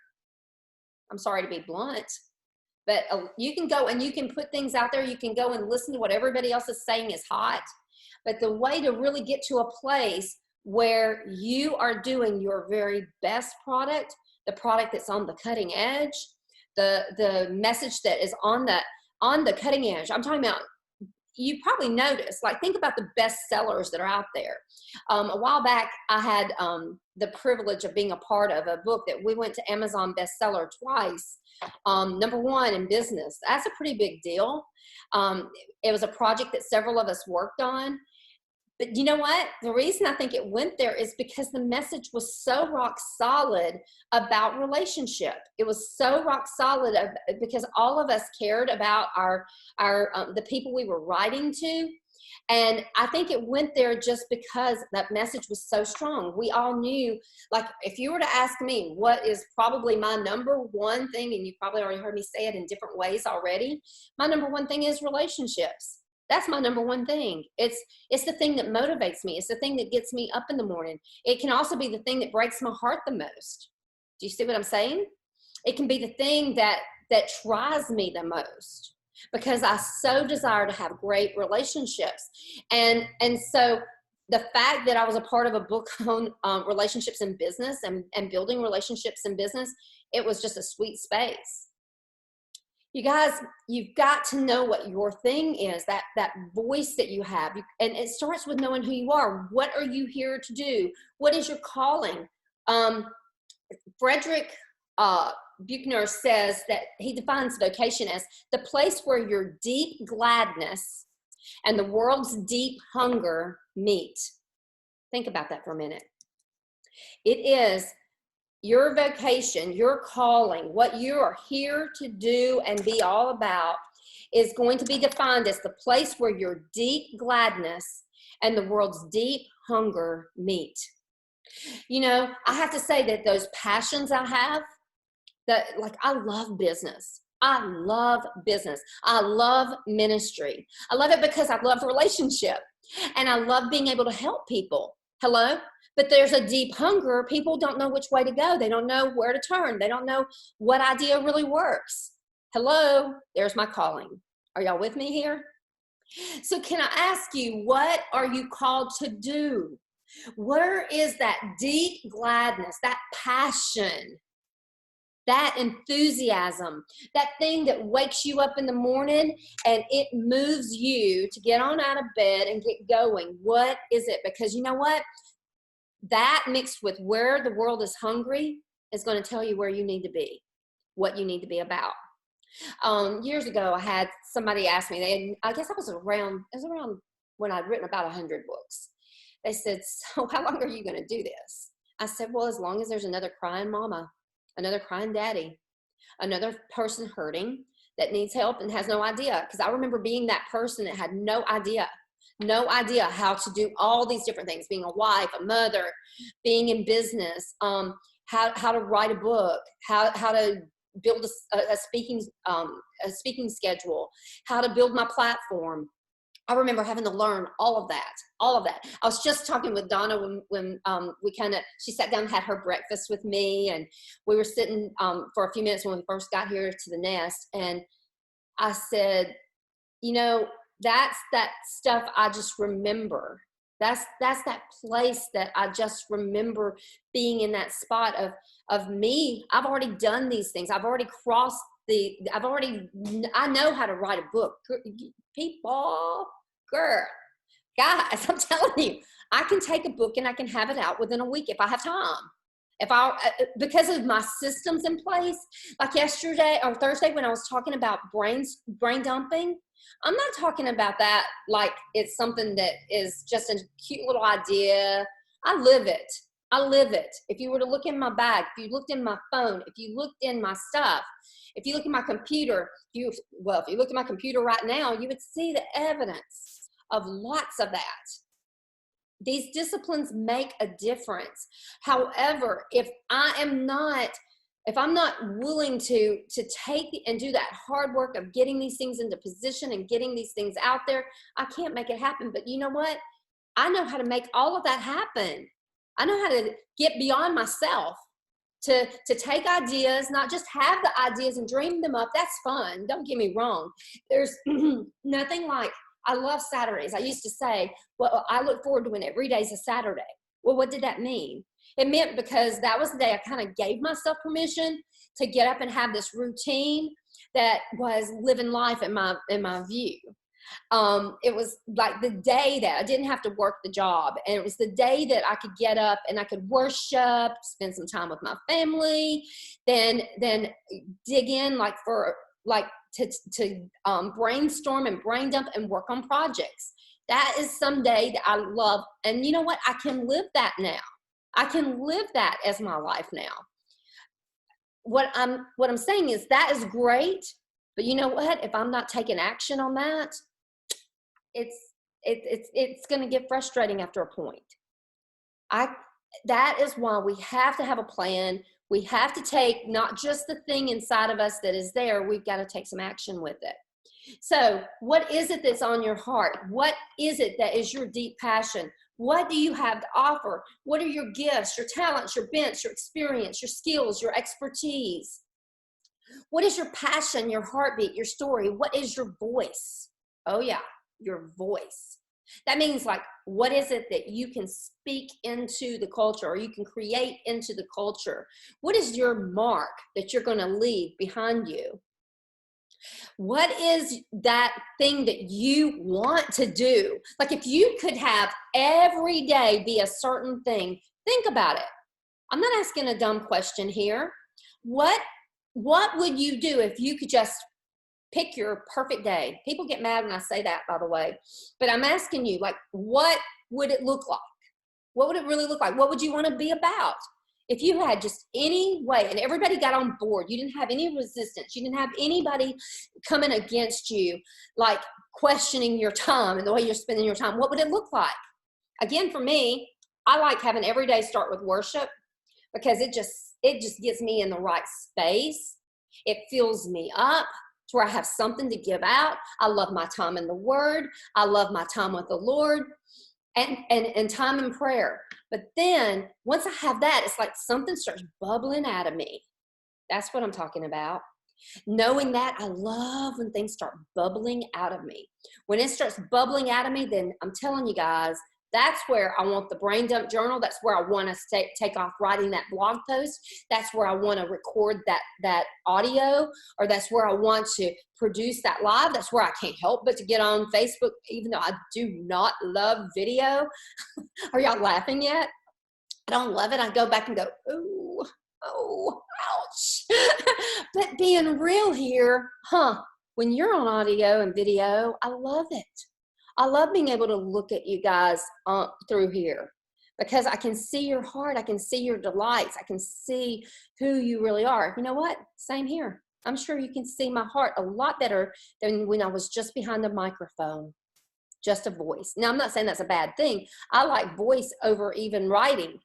[SPEAKER 1] I'm sorry to be blunt, but you can go and you can put things out there. You can go and listen to what everybody else is saying is hot. But the way to really get to a place where you are doing your very best product, the product that's on the cutting edge, the message that is on the cutting edge. I'm talking about, you probably noticed, like think about the best sellers that are out there. A while back, I had the privilege of being a part of a book that we went to Amazon bestseller twice. #1 in business. That's a pretty big deal. It was a project that several of us worked on. But you know what? The reason I think it went there is because the message was so rock solid about relationship. It was so rock solid because all of us cared about the people we were writing to. And I think it went there just because that message was so strong. We all knew, like, if you were to ask me what is probably my #1 thing, and you probably already heard me say it in different ways already, my #1 thing is relationships. That's my #1 thing. It's the thing that motivates me. It's the thing that gets me up in the morning. It can also be the thing that breaks my heart the most. Do you see what I'm saying? It can be the thing that tries me the most. because I so desire to have great relationships. And so the fact that I was a part of a book on relationships in business and building relationships in business, it was just a sweet space. You guys, you've got to know what your thing is, that voice that you have. And it starts with knowing who you are. What are you here to do? What is your calling? Frederick Buechner says that he defines vocation as the place where your deep gladness and the world's deep hunger meet. Think about that for a minute. It is your vocation, your calling, what you are here to do and be all about is going to be defined as the place where your deep gladness and the world's deep hunger meet. You know, I have to say that those passions I have, that like I love business. I love business. I love ministry. I love it because I love relationship and I love being able to help people. Hello? But there's a deep hunger. People don't know which way to go. They don't know where to turn. They don't know what idea really works. Hello? There's my calling. Are y'all with me here? So can I ask you, what are you called to do? Where is that deep gladness, that passion, that enthusiasm, that thing that wakes you up in the morning and it moves you to get on out of bed and get going? What is it? Because you know what? That mixed with where the world is hungry is going to tell you where you need to be, what you need to be about. Years ago, I had somebody ask me, I guess it was around when I'd written about 100 books. They said, so how long are you going to do this? I said, well, as long as there's another crying mama, another crying daddy, another person hurting that needs help and has no idea. Because I remember being that person that had no idea how to do all these different things, being a wife, a mother, being in business, how to write a book, how to build a speaking schedule, how to build my platform. I remember having to learn all of that. I was just talking with Donna when she sat down and had her breakfast with me, and we were sitting for a few minutes when we first got here to the nest, and I said, you know, that's that stuff I just remember. That's that place that I just remember being in that spot of me. I've already done these things. I've already crossed I know how to write a book. People, girl, guys, I'm telling you, I can take a book and I can have it out within a week if I have time. Because of my systems in place, like yesterday or Thursday when I was talking about brain dumping, I'm not talking about that like it's something that is just a cute little idea. I live it. If you were to look in my bag, if you looked in my phone, if you looked in my stuff, if you look at my computer, if you look at my computer right now, you would see the evidence of lots of that. These disciplines make a difference. However, if I'm not willing to take and do that hard work of getting these things into position and getting these things out there, I can't make it happen. But you know what? I know how to make all of that happen. I know how to get beyond myself, to take ideas, not just have the ideas and dream them up. That's fun. Don't get me wrong. There's nothing like, I love Saturdays. I used to say, well, I look forward to when every day's a Saturday. Well, what did that mean? It meant because that was the day I kind of gave myself permission to get up and have this routine that was living life in my view. It was like the day that I didn't have to work the job, and it was the day that I could get up and I could worship, spend some time with my family, then dig in to brainstorm and brain dump and work on projects. That is some day that I love, and you know what? I can live that now. I can live that as my life now. What I'm saying is that is great, but you know what? If I'm not taking action on that, it's going to get frustrating after a point. That is why we have to have a plan. We have to take not just the thing inside of us that is there, we've got to take some action with it. So what is it that's on your heart? What is it that is your deep passion? What do you have to offer? What are your gifts, your talents, your bents, your experience, your skills, your expertise? What is your passion, your heartbeat, your story? What is your voice? Oh yeah, your voice. That means like, what is it that you can speak into the culture or you can create into the culture? What is your mark that you're going to leave behind you? What is that thing that you want to do? Like if you could have every day be a certain thing, think about it. I'm not asking a dumb question here. What would you do if you could just pick your perfect day? People get mad when I say that, by the way, but I'm asking you, like, what would it look like? What would it really look like? What would you want to be about? If you had just any way and everybody got on board, you didn't have any resistance, you didn't have anybody coming against you, like questioning your time and the way you're spending your time, what would it look like? Again, for me, I like having every day start with worship because it just gets me in the right space. It fills me up to where I have something to give out. I love my time in the Word. I love my time with the Lord and time in prayer. But then once I have that, it's like something starts bubbling out of me. That's what I'm talking about. Knowing that, I love when things start bubbling out of me. When it starts bubbling out of me, then I'm telling you guys, that's where I want the brain dump journal. That's where I want to take off writing that blog post. That's where I want to record that audio, or that's where I want to produce that live. That's where I can't help but to get on Facebook, even though I do not love video. Are y'all laughing yet? I don't love it. I go back and go, ooh, oh, ouch. But being real here, when you're on audio and video, I love it. I love being able to look at you guys through here because I can see your heart. I can see your delights. I can see who you really are. You know what? Same here. I'm sure you can see my heart a lot better than when I was just behind the microphone, just a voice. Now, I'm not saying that's a bad thing. I like voice over even writing,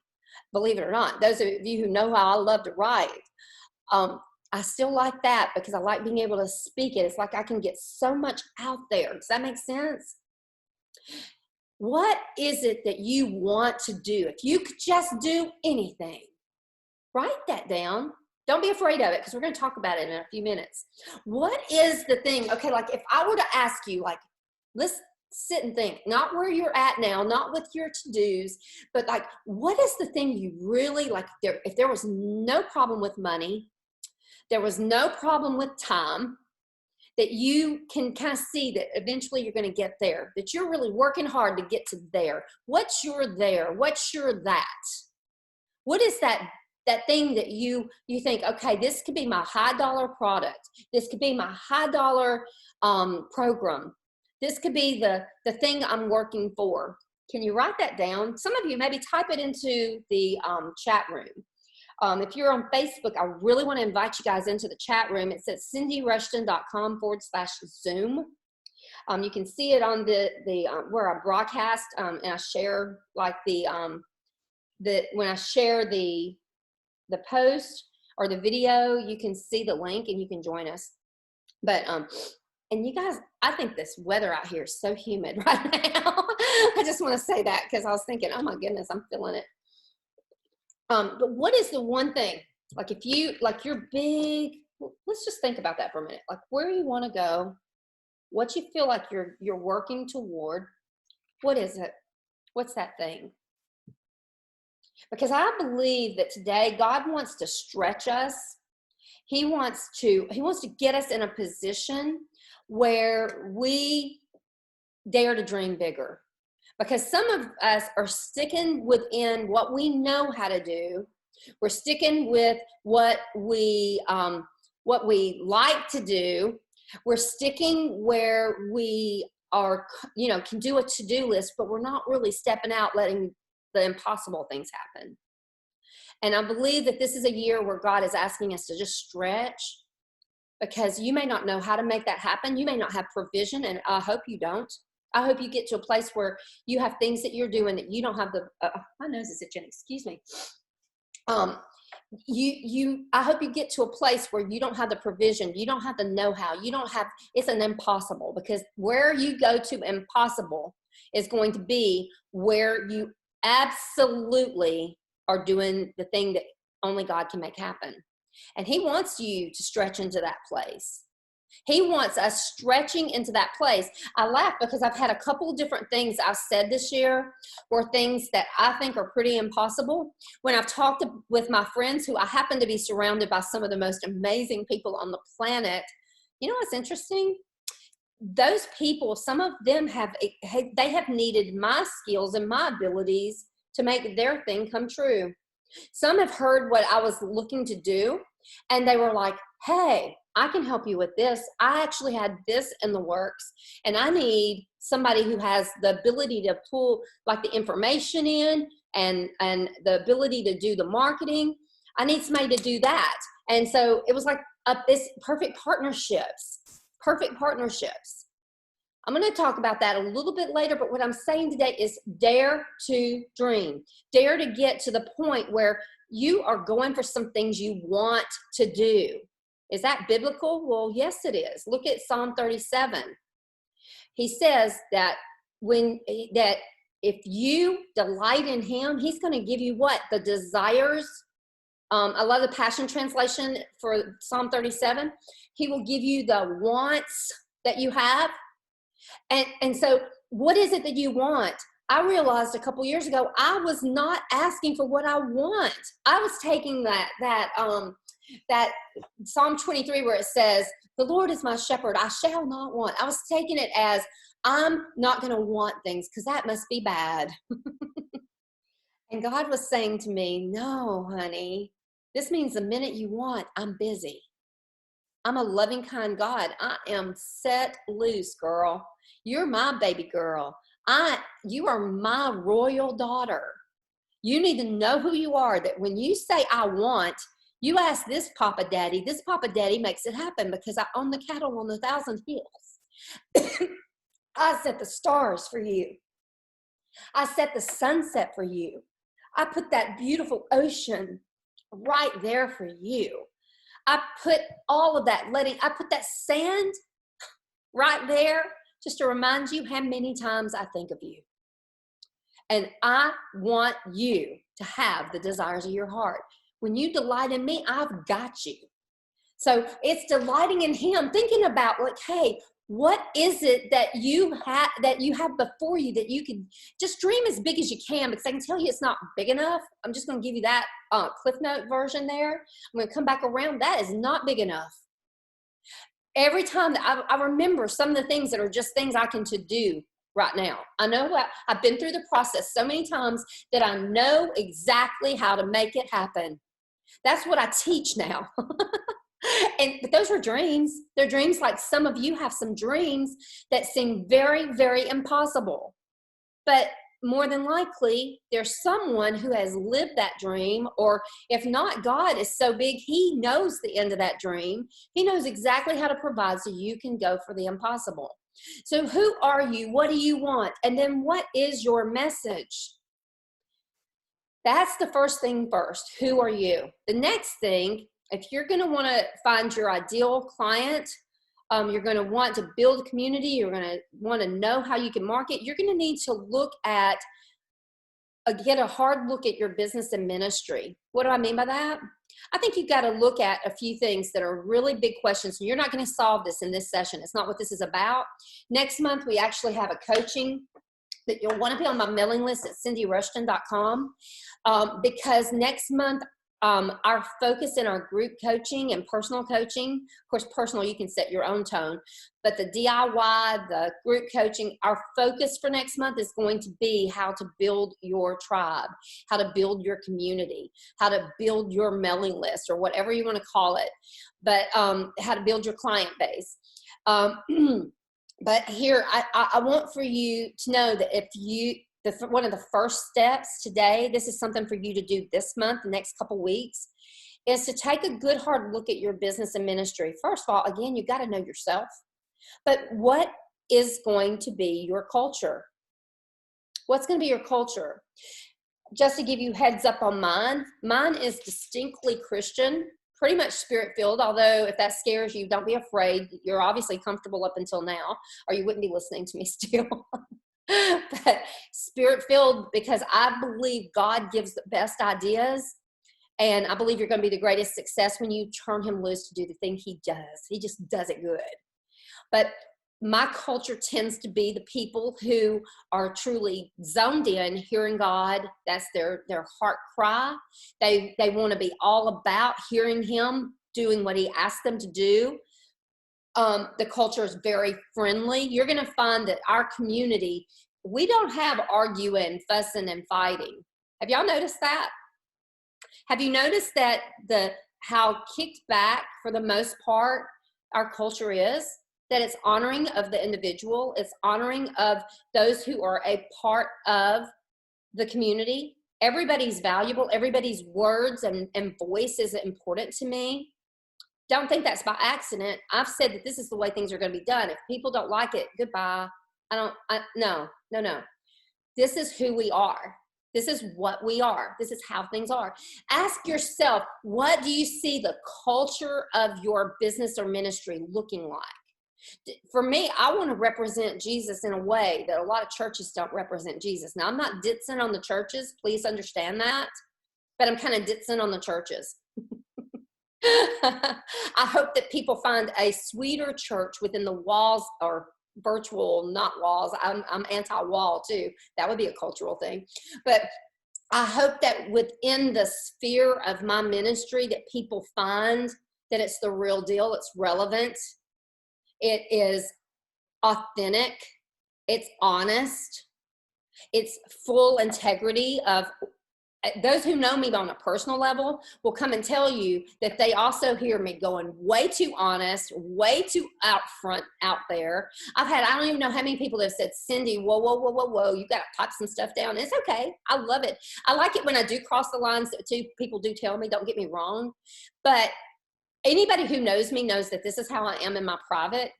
[SPEAKER 1] believe it or not. Those of you who know how I love to write, I still like that because I like being able to speak it. It's like I can get so much out there. Does that make sense? What is it that you want to do? If you could just do anything, write that down. Don't be afraid of it because we're going to talk about it in a few minutes. What is the thing? Okay, like if I were to ask you, like, let's sit and think, not where you're at now, not with your to-dos, but like, what is the thing you really like? If there was no problem with money, there was no problem with time, that you can kind of see that eventually you're going to get there, that you're really working hard to get to there. What's your there? What's your that? What is that thing that you think, okay, this could be my high dollar product. This could be my high dollar program. This could be the thing I'm working for. Can you write that down? Some of you maybe type it into the chat room. If you're on Facebook, I really want to invite you guys into the chat room. It says cindyrushton.com/Zoom. You can see it on the where I broadcast and I share like when I share the post or the video, you can see the link and you can join us. But and you guys, I think this weather out here is so humid right now. I just want to say that because I was thinking, oh my goodness, I'm feeling it. But what is the one thing, like if you, like you're big, let's just think about that for a minute. Like where you want to go, what you feel like you're working toward, what is it? What's that thing? Because I believe that today God wants to stretch us. He wants to get us in a position where we dare to dream bigger. Because some of us are sticking within what we know how to do. We're sticking with what we like to do. We're sticking where we are, can do a to-do list, but we're not really stepping out, letting the impossible things happen. And I believe that this is a year where God is asking us to just stretch, because you may not know how to make that happen. You may not have provision, and I hope you don't. I hope you get to a place where you have things that you're doing that you don't have my nose is itching, excuse me. I hope you get to a place where you don't have the provision, you don't have the know-how, it's an impossible, because where you go to impossible is going to be where you absolutely are doing the thing that only God can make happen. And he wants you to stretch into that place. He wants us stretching into that place. I laugh because I've had a couple of different things I've said this year were things that I think are pretty impossible. When I've talked with my friends who I happen to be surrounded by some of the most amazing people on the planet, you know what's interesting? Those people, some of them have needed my skills and my abilities to make their thing come true. Some have heard what I was looking to do, and they were like, hey, I can help you with this. I actually had this in the works, and I need somebody who has the ability to pull like the information in and the ability to do the marketing. I need somebody to do that. And so it was like this perfect partnerships. I'm going to talk about that a little bit later, but what I'm saying today is dare to dream. Dare to get to the point where you are going for some things you want to do. Is that biblical? Well, yes, it is. Look at Psalm 37. He says that if you delight in him, he's going to give you what? The desires. I love the Passion Translation for Psalm 37. He will give you the wants that you have. And so what is it that you want? I realized a couple years ago, I was not asking for what I want. I was taking that Psalm 23 where it says, the Lord is my shepherd, I shall not want. I was taking it as I'm not going to want things because that must be bad. And God was saying to me, no, honey, this means the minute you want, I'm busy. I'm a loving, kind God. I am set loose, girl. You're my baby girl. You are my royal daughter. You need to know who you are, that when you say I want, you ask this Papa Daddy. This Papa Daddy makes it happen because I own the cattle on 1,000 hills. I set the stars for you. I set the sunset for you. I put that beautiful ocean right there for you. I put all of that I put that sand right there just to remind you how many times I think of you. And I want you to have the desires of your heart. When you delight in me, I've got you. So it's delighting in him, thinking about like, hey, what is it that you have before you that you can just dream as big as you can, because I can tell you it's not big enough. I'm just going to give you that Cliff Note version there. I'm going to come back around. That is not big enough. Every time that I remember some of the things that are just things I can to do right now. I know I've been through the process so many times that I know exactly how to make it happen. That's what I teach now. But those are dreams. They're dreams like some of you have some dreams that seem very, very impossible. But more than likely, there's someone who has lived that dream, or if not, God is so big, he knows the end of that dream. He knows exactly how to provide so you can go for the impossible. So who are you? What do you want? And then what is your message? That's the first thing first. Who are you? The next thing, if you're going to want to find your ideal client, you're going to want to build a community, you're going to want to know how you can market, you're going to need to look at, get a hard look at your business and ministry. What do I mean by that? I think you've got to look at a few things that are really big questions. You're not going to solve this in this session. It's not what this is about. Next month, we actually have a coaching that you'll want to be on my mailing list at cindyrushton.com, because next month, our focus in our group coaching and personal coaching, of course, personal, you can set your own tone, but the DIY, the group coaching, our focus for next month is going to be how to build your tribe, how to build your community, how to build your mailing list, or whatever you want to call it, but how to build your client base. But here, I want for you to know that one of the first steps today, this is something for you to do this month, the next couple weeks, is to take a good hard look at your business and ministry. First of all, again, you've got to know yourself. But what is going to be your culture? What's going to be your culture? Just to give you heads up on mine is distinctly Christian, pretty much spirit-filled, although if that scares you, don't be afraid. You're obviously comfortable up until now, or you wouldn't be listening to me still. But spirit-filled, because I believe God gives the best ideas, And I believe you're going to be the greatest success when you turn him loose to do the thing he does. He just does it good. But my culture tends to be the people who are truly zoned in, hearing God. That's their heart cry. They want to be all about hearing him, doing what he asks them to do. The culture is very friendly. You're going to find that our community, we don't have arguing, fussing, and fighting. Have y'all noticed that? Have you noticed that how kicked back, for the most part, our culture is? That it's honoring of the individual. It's honoring of those who are a part of the community. Everybody's valuable. Everybody's words and voice is important to me. Don't think that's by accident. I've said that this is the way things are going to be done. If people don't like it, goodbye. No. This is who we are. This is what we are. This is how things are. Ask yourself, what do you see the culture of your business or ministry looking like? For me, I want to represent Jesus in a way that a lot of churches don't represent Jesus. Now, I'm not ditzing on the churches. Please understand that. But I'm kind of ditzing on the churches. I hope that people find a sweeter church within the walls, or virtual, not walls. I'm anti-wall too. That would be a cultural thing. But I hope that within the sphere of my ministry that people find that it's the real deal. It's relevant. It is authentic. It's honest. It's full integrity. Of those who know me on a personal level will come and tell you that they also hear me going way too honest, way too out front, out there. I don't even know how many people have said, Cindy, whoa, you got to pipe some stuff down. It's okay. I love it. I like it when I do cross the lines too. People do tell me, don't get me wrong. But anybody who knows me knows that this is how I am in my private.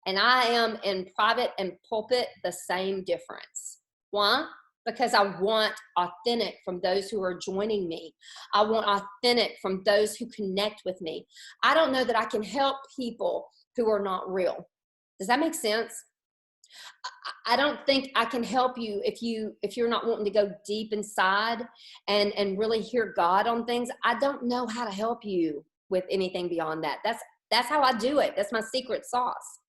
[SPEAKER 1] And I am in private and pulpit the same difference. Why? Because I want authentic from those who are joining me. I want authentic from those who connect with me. I don't know that I can help people who are not real. Does that make sense? I don't think I can help you if you're not wanting to go deep inside and really hear God on things. I don't know how to help you with anything beyond that. That's how I do it. That's my secret sauce.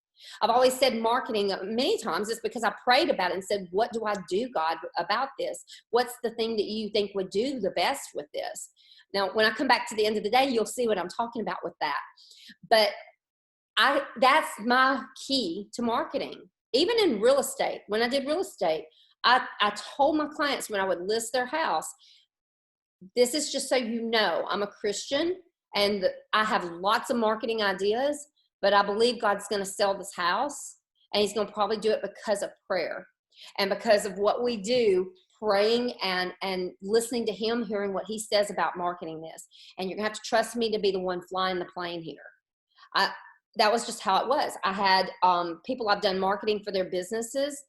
[SPEAKER 1] I've always said marketing many times is because I prayed about it and said, what do I do, God, about this? What's the thing that you think would do the best with this? Now, when I come back to the end of the day, you'll see what I'm talking about with that. But that's my key to marketing. Even in real estate, when I did real estate, I told my clients when I would list their house, this is just so you know, I'm a Christian and I have lots of marketing ideas. But I believe God's going to sell this house, and he's going to probably do it because of prayer and because of what we do, praying and listening to him, hearing what he says about marketing this. And you're going to have to trust me to be the one flying the plane here. That was just how it was. I had people I've done marketing for their businesses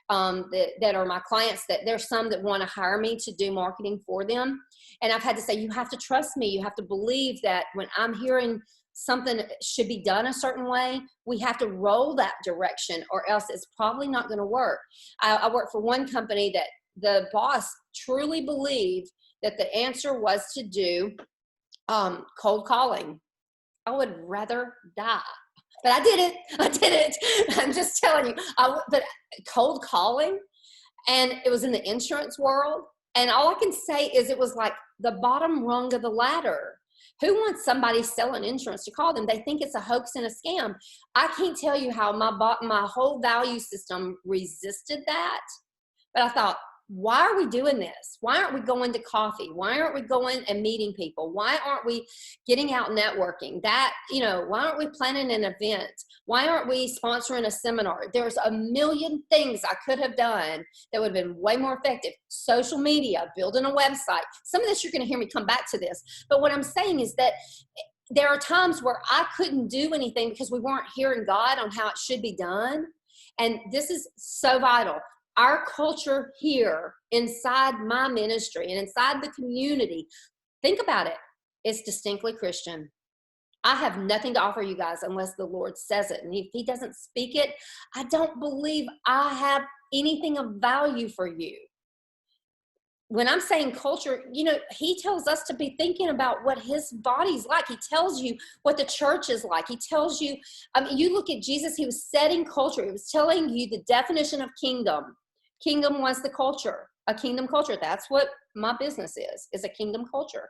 [SPEAKER 1] that are my clients, that there's some that want to hire me to do marketing for them. And I've had to say, you have to trust me. You have to believe that when I'm hearing something should be done a certain way, we have to roll that direction, or else it's probably not going to work. I worked for one company that the boss truly believed that the answer was to do cold calling. I would rather die. But I did it. I'm just telling you. But cold calling, and it was in the insurance world. And all I can say is it was like the bottom rung of the ladder. Who wants somebody selling insurance to call them? They think it's a hoax and a scam. I can't tell you how my whole value system resisted that. But I thought, why are we doing this? Why aren't we going to coffee? Why aren't we going and meeting people? Why aren't we getting out networking? Why aren't we planning an event? Why aren't we sponsoring a seminar? There's a million things I could have done that would have been way more effective. Social media, building a website. Some of this, you're going to hear me come back to this. But what I'm saying is that there are times where I couldn't do anything because we weren't hearing God on how it should be done. And this is so vital. Our culture here inside my ministry and inside the community, think about it, it's distinctly Christian. I have nothing to offer you guys unless the Lord says it. And if he doesn't speak it, I don't believe I have anything of value for you. when I'm saying culture, you know, he tells us to be thinking about what his body's like. He tells you what the church is like. He tells you, I mean, you look at Jesus, he was setting culture. He was telling you the definition of kingdom. Kingdom was the culture, a kingdom culture. That's what my business is a kingdom culture.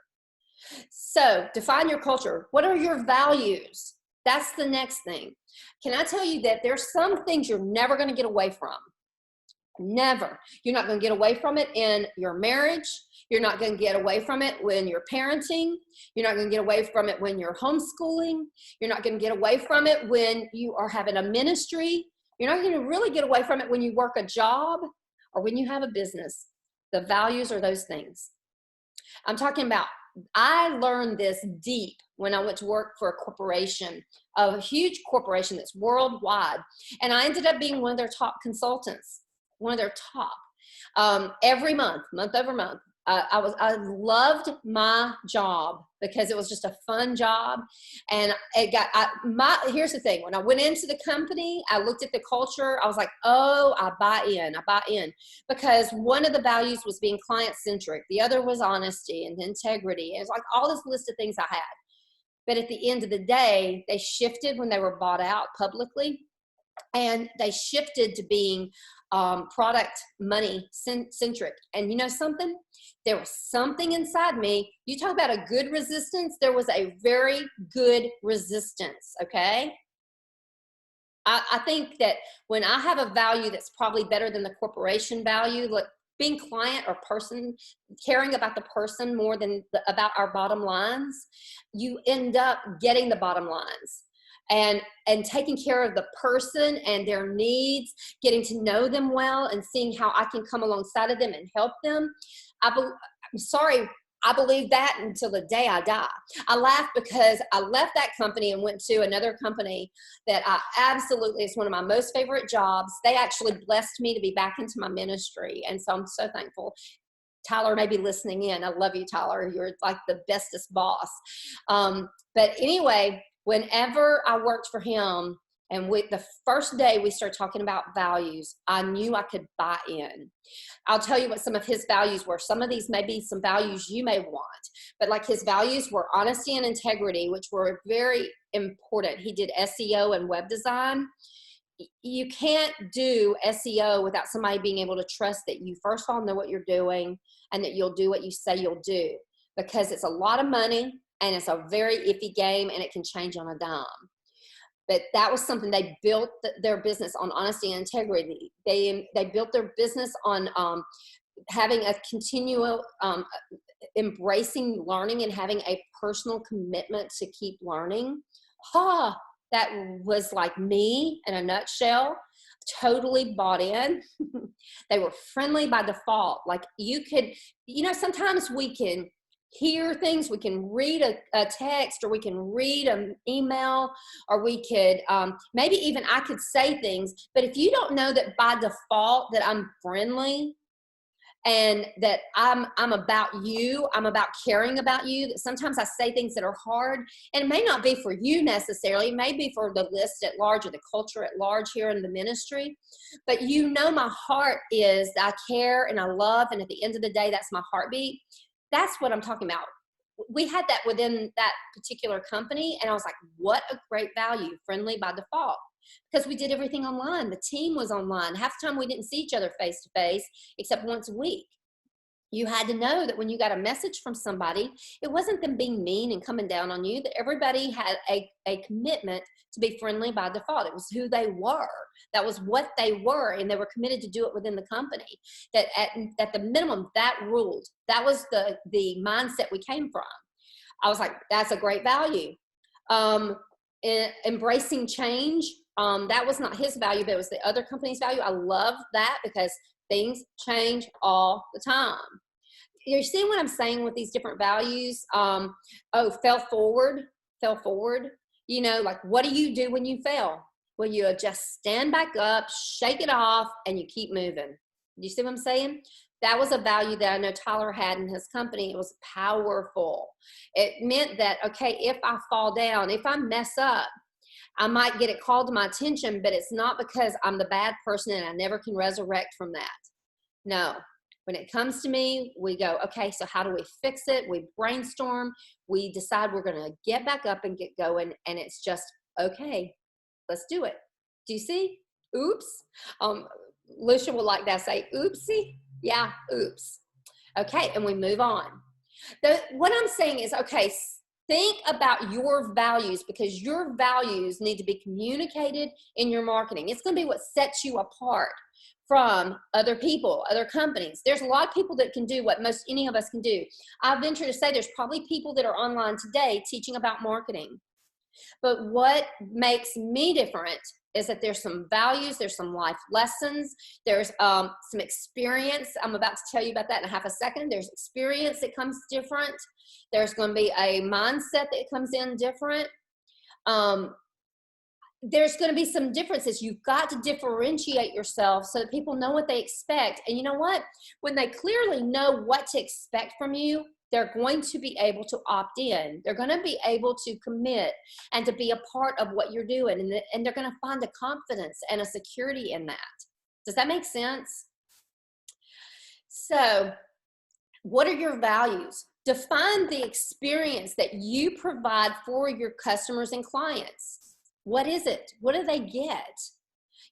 [SPEAKER 1] So define your culture. What are your values? That's the next thing. Can I tell you that there's some things you're never going to get away from? Never. You're not going to get away from it in your marriage. You're not going to get away from it when you're parenting. You're not going to get away from it when you're homeschooling. You're not going to get away from it when you are having a ministry. You're not going to really get away from it when you work a job or when you have a business. The values are those things. I'm talking about, I learned this deep when I went to work for a corporation, a huge corporation that's worldwide. And I ended up being one of their top consultants. One of their top, every month over month. I loved my job because it was just a fun job. And it got, here's the thing. When I went into the company, I looked at the culture. I was like, oh, I buy in because one of the values was being client centric. The other was honesty and integrity. It was like all this list of things I had. But at the end of the day, they shifted when they were bought out publicly. And they shifted to being product money centric. And you know something? There was something inside me. You talk about a good resistance. There was a very good resistance. Okay. I think that when I have a value that's probably better than the corporation value, like being client or person, caring about the person more than about our bottom lines, you end up getting the bottom lines. And taking care of the person and their needs, getting to know them well and seeing how I can come alongside of them and help them. I'm sorry, I believe that until the day I die. I laugh because I left that company and went to another company that I absolutely, it's one of my most favorite jobs. They actually blessed me to be back into my ministry. And so I'm so thankful. Tyler may be listening in. I love you, Tyler. You're like the bestest boss. But anyway, whenever I worked for him, and the first day we started talking about values, I knew I could buy in. I'll tell you what some of his values were. Some of these may be some values you may want, but like his values were honesty and integrity, which were very important. He did SEO and web design. You can't do SEO without somebody being able to trust that you first of all know what you're doing and that you'll do what you say you'll do, because it's a lot of money. And it's a very iffy game, and it can change on a dime. But that was something they built their business on, honesty and integrity. They built their business on having a continual embracing learning and having a personal commitment to keep learning. That was like me in a nutshell. Totally bought in. They were friendly by default. Like you could, you know, sometimes we can hear things, we can read a text, or we can read an email, or we could maybe even I could say things, but if you don't know that by default that I'm friendly and that I'm about you, I'm about caring about you, that sometimes I say things that are hard, and it may not be for you necessarily, it may be for the list at large or the culture at large here in the ministry, but you know my heart is I care and I love, and at the end of the day, that's my heartbeat. That's what I'm talking about. We had that within that particular company, and I was like, what a great value, friendly by default, because we did everything online. The team was online. Half the time we didn't see each other face to face except once a week. You had to know that when you got a message from somebody, it wasn't them being mean and coming down on you, that everybody had a commitment to be friendly by default. It was who they were. That was what they were, and they were committed to do it within the company. That at the minimum, that ruled. That was the mindset we came from. I was like, that's a great value. Embracing change, that was not his value, but it was the other company's value. I love that because things change all the time. You're seeing what I'm saying with these different values? Fell forward. You know, like, what do you do when you fail? Well, you just stand back up, shake it off, and you keep moving. Do you see what I'm saying? That was a value that I know Tyler had in his company. It was powerful. It meant that, okay, if I fall down, if I mess up, I might get it called to my attention, but it's not because I'm the bad person and I never can resurrect from that. No, When it comes to me, we go, okay, so how do we fix it? We brainstorm. We decide we're going to get back up and get going. And it's just, okay, let's do it. Do you see? Oops. Lucia would like that. Say, oopsie. Yeah, oops. Okay, and we move on. What I'm saying is, okay, think about your values, because your values need to be communicated in your marketing. It's going to be what sets you apart from other people, other companies. There's a lot of people that can do what most any of us can do. I venture to say there's probably people that are online today teaching about marketing. But what makes me different is that there's some values, there's some life lessons, there's some experience. I'm about to tell you about that in half a second. There's experience that comes different. There's going to be a mindset that comes in different. There's going to be some differences. You've got to differentiate yourself so that people know what they expect. And you know what? When they clearly know what to expect from you, they're going to be able to opt in. They're going to be able to commit and to be a part of what you're doing. And they're going to find a confidence and a security in that. Does that make sense? So, what are your values? Define the experience that you provide for your customers and clients. What is it? What do they get?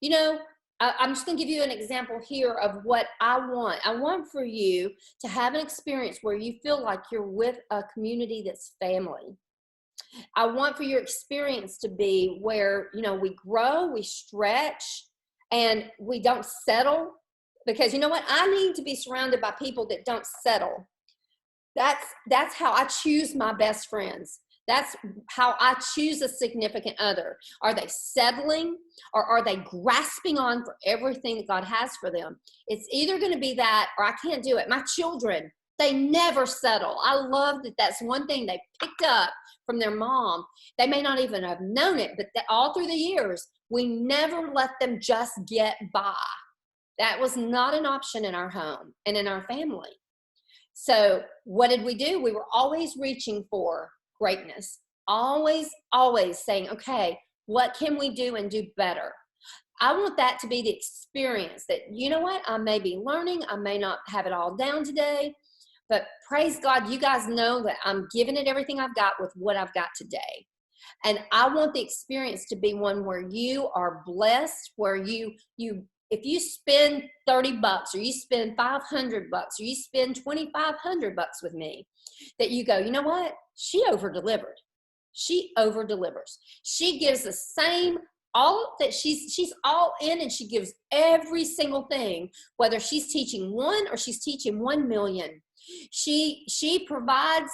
[SPEAKER 1] You know, I'm just going to give you an example here of what I want. I want for you to have an experience where you feel like you're with a community that's family. I want for your experience to be where, you know, we grow, we stretch, and we don't settle. Because you know what? I need to be surrounded by people that don't settle. That's how I choose my best friends. That's how I choose a significant other. Are they settling, or are they grasping on for everything that God has for them? It's either going to be that, or I can't do it. My children, they never settle. I love that that's one thing they picked up from their mom. They may not even have known it, but all through the years, we never let them just get by. That was not an option in our home and in our family. So what did we do? We were always reaching for greatness. Always, always saying, okay, what can we do and do better? I want that to be the experience that, you know what, I may be learning. I may not have it all down today, but praise God, you guys know that I'm giving it everything I've got with what I've got today. And I want the experience to be one where you are blessed, where you if you spend $30 or you spend $500 or you spend $2,500 with me, that you go, you know what? She over-delivered. She over-delivers. She gives the same, all that she's all in, and she gives every single thing, whether she's teaching 1 or she's teaching 1 million. She provides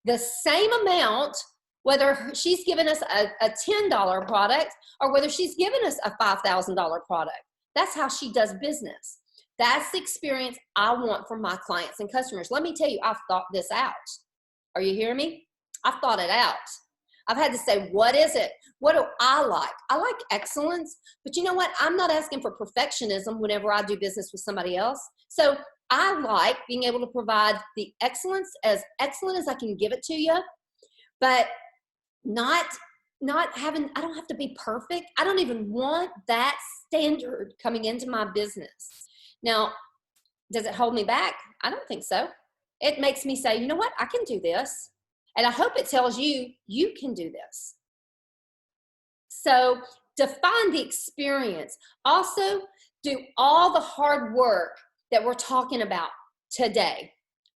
[SPEAKER 1] the same amount, whether she's given us a $10 product or whether she's given us a $5,000 product. That's how she does business. That's the experience I want for my clients and customers. Let me tell you, I've thought this out. Are you hearing me? I've thought it out. I've had to say, what is it? What do I like? I like excellence, but you know what? I'm not asking for perfectionism whenever I do business with somebody else. So I like being able to provide the excellent as I can give it to you, but not having, I don't have to be perfect. I don't even want that standard coming into my business. Now, does it hold me back? I don't think so. It makes me say, you know what? I can do this. And I hope it tells you, you can do this. So define the experience. Also, do all the hard work that we're talking about today.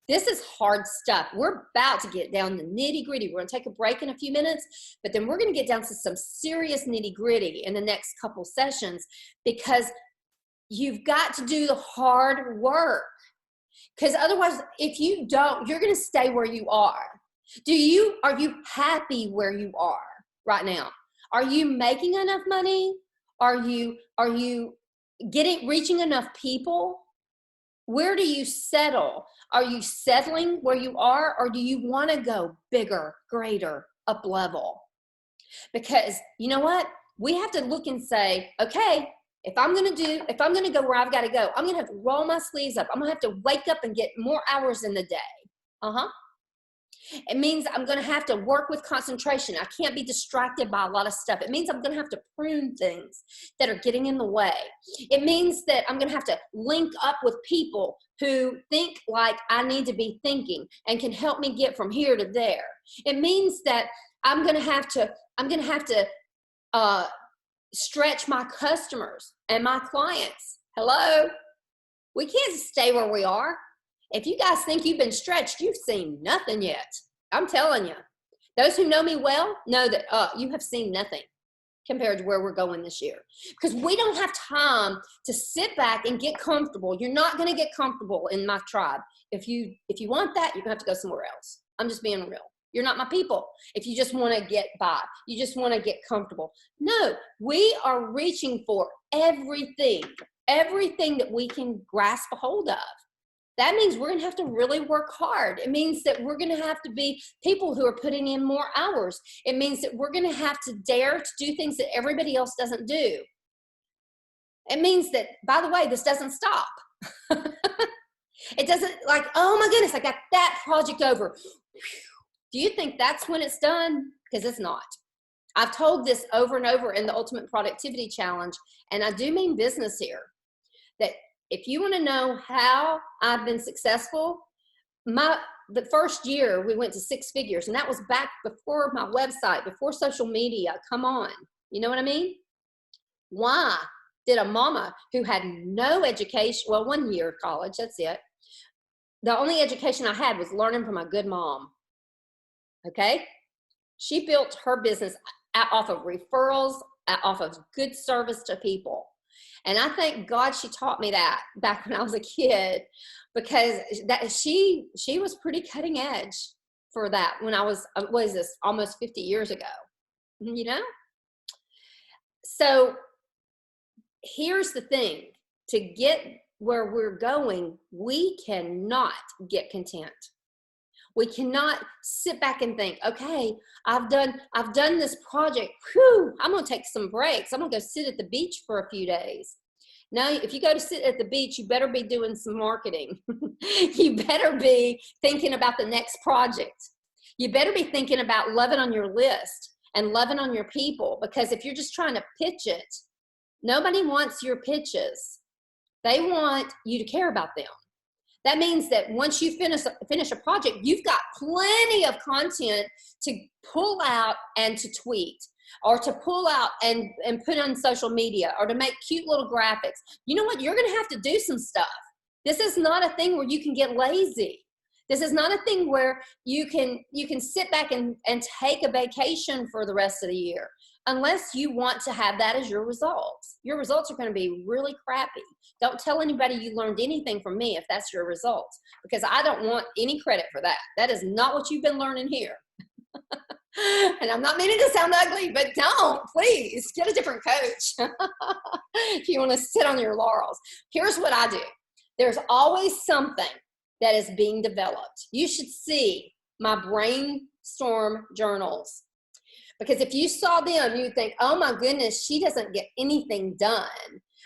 [SPEAKER 1] This is hard stuff. We're about to get down to nitty gritty. We're going to take a break in a few minutes, but then we're going to get down to some serious nitty gritty in the next couple sessions, because you've got to do the hard work. Because otherwise, if you don't, you're going to stay where you are. Are you happy where you are right now? Are you making enough money? Are you reaching enough people? Where do you settle? Are you settling where you are, or do you want to go bigger, greater, up level? Because you know what? We have to look and say, okay, if I'm going to go where I've got to go, I'm going to have to roll my sleeves up. I'm going to have to wake up and get more hours in the day. It means I'm going to have to work with concentration. I can't be distracted by a lot of stuff. It means I'm going to have to prune things that are getting in the way. It means that I'm going to have to link up with people who think like I need to be thinking and can help me get from here to there. It means that I'm going to have to stretch my customers and my clients. Hello? We can't stay where we are. If you guys think you've been stretched, you've seen nothing yet. I'm telling you. Those who know me well know that you have seen nothing compared to where we're going this year. Because we don't have time to sit back and get comfortable. You're not going to get comfortable in my tribe. If you want that, you're going to have to go somewhere else. I'm just being real. You're not my people. If you just want to get by, you just want to get comfortable. No, we are reaching for everything that we can grasp a hold of. That means we're going to have to really work hard. It means that we're going to have to be people who are putting in more hours. It means that we're going to have to dare to do things that everybody else doesn't do. It means that, by the way, this doesn't stop. It doesn't like, oh my goodness, I got that project over. Do you think that's when it's done? Because it's not. I've told this over and over in the Ultimate Productivity Challenge, and I do mean business here, that if you want to know how I've been successful, the first year we went to 6 figures, and that was back before my website, before social media. Come on. You know what I mean? Why did a mama who had no education, well, 1 year of college, that's it. The only education I had was learning from a good mom. Okay? She built her business off of referrals, off of good service to people. And I thank God she taught me that back when I was a kid, because that she was pretty cutting edge for that when I was, what is this, almost 50 years ago, you know? So here's the thing, to get where we're going, we cannot get content. We cannot sit back and think, okay, I've done this project. Whew, I'm going to take some breaks. I'm going to go sit at the beach for a few days. Now, if you go to sit at the beach, you better be doing some marketing. You better be thinking about the next project. You better be thinking about loving on your list and loving on your people, because if you're just trying to pitch it, nobody wants your pitches. They want you to care about them. That means that once you finish a project, you've got plenty of content to pull out and to tweet, or to pull out and put on social media, or to make cute little graphics. You know what? You're going to have to do some stuff. This is not a thing where you can get lazy. This is not a thing where you can sit back and take a vacation for the rest of the year, unless you want to have that as your results. Your results are going to be really crappy. Don't tell anybody you learned anything from me if that's your results, because I don't want any credit for that. That is not what you've been learning here. And I'm not meaning to sound ugly, but don't, please, get a different coach if you want to sit on your laurels. Here's what I do. There's always something that is being developed. You should see my brainstorm journals, because if you saw them, you'd think, oh my goodness, she doesn't get anything done,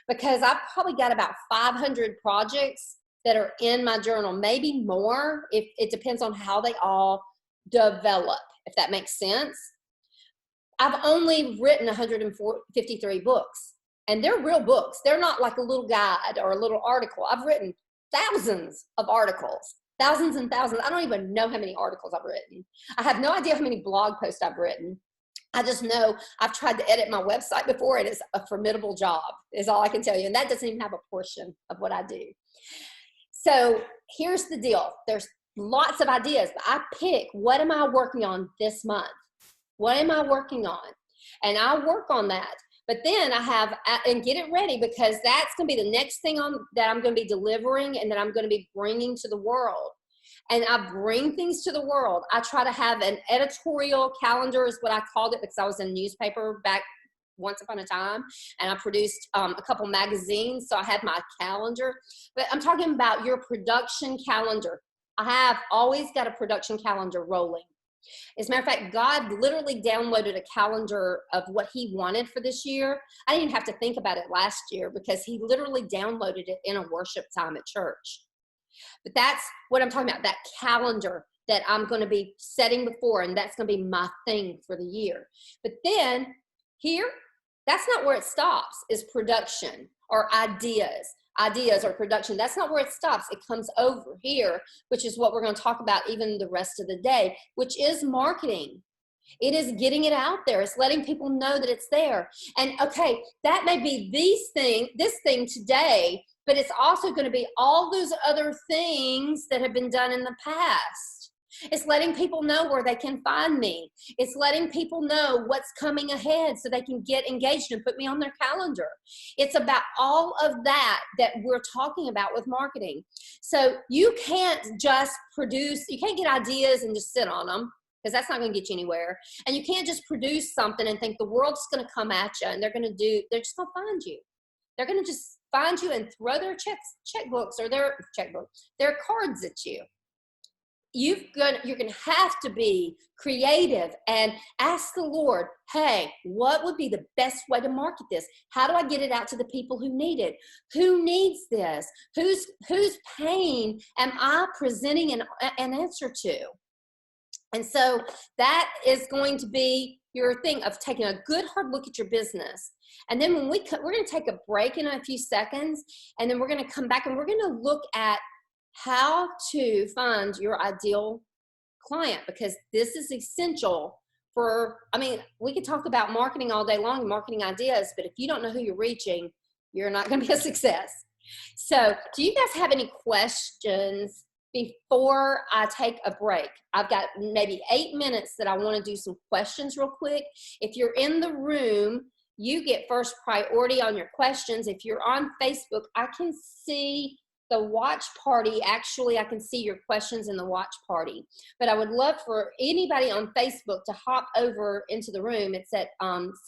[SPEAKER 1] because I've probably got about 500 projects that are in my journal, maybe more, if it depends on how they all develop, if that makes sense. I've only written 153 books, and they're real books. They're not like a little guide or a little article. I've written thousands of articles, thousands and thousands. I don't even know how many articles I've written. I have no idea how many blog posts I've written. I just know I've tried to edit my website before, and it's a formidable job, is all I can tell you. And that doesn't even have a portion of what I do. So here's the deal. There's lots of ideas, but I pick, what am I working on this month? What am I working on? And I work on that. But then I have, and get it ready, because that's going to be the next thing that I'm going to be delivering and that I'm going to be bringing to the world. And I bring things to the world. I try to have an editorial calendar, is what I called it, because I was in a newspaper back once upon a time, and I produced a couple magazines, so I had my calendar. But I'm talking about your production calendar. I have always got a production calendar rolling. As a matter of fact, God literally downloaded a calendar of what he wanted for this year. I didn't even have to think about it last year, because he literally downloaded it in a worship time at church. But that's what I'm talking about, that calendar that I'm going to be setting before, and that's going to be my thing for the year. But then here, that's not where it stops, is production or ideas or production. That's not where it stops. It comes over here, which is what we're going to talk about even the rest of the day, which is marketing. It is getting it out there. It's letting people know that it's there. And okay, that may be this thing today, but it's also going to be all those other things that have been done in the past. It's letting people know where they can find me. It's letting people know what's coming ahead so they can get engaged and put me on their calendar. It's about all of that we're talking about with marketing. So you can't just you can't get ideas and just sit on them, because that's not going to get you anywhere. And you can't just produce something and think the world's going to come at you and they're just going to find you. They're going to just find you and throw their checkbooks or their cards at you. You're going to have to be creative and ask the Lord, hey, what would be the best way to market this? How do I get it out to the people who need it? Who needs this? Whose pain am I presenting an answer to? And so that is going to be your thing of taking a good hard look at your business. And then when we're going to take a break in a few seconds, and then we're going to come back and we're going to look at how to find your ideal client, because this is essential we could talk about marketing all day long, marketing ideas, but if you don't know who you're reaching, you're not going to be a success. So do you guys have any questions before I take a break? I've got maybe 8 minutes that I want to do some questions real quick. If you're in the room, you get first priority on your questions. If you're on Facebook, I can see the watch party. Actually, I can see your questions in the watch party. But I would love for anybody on Facebook to hop over into the room. It's at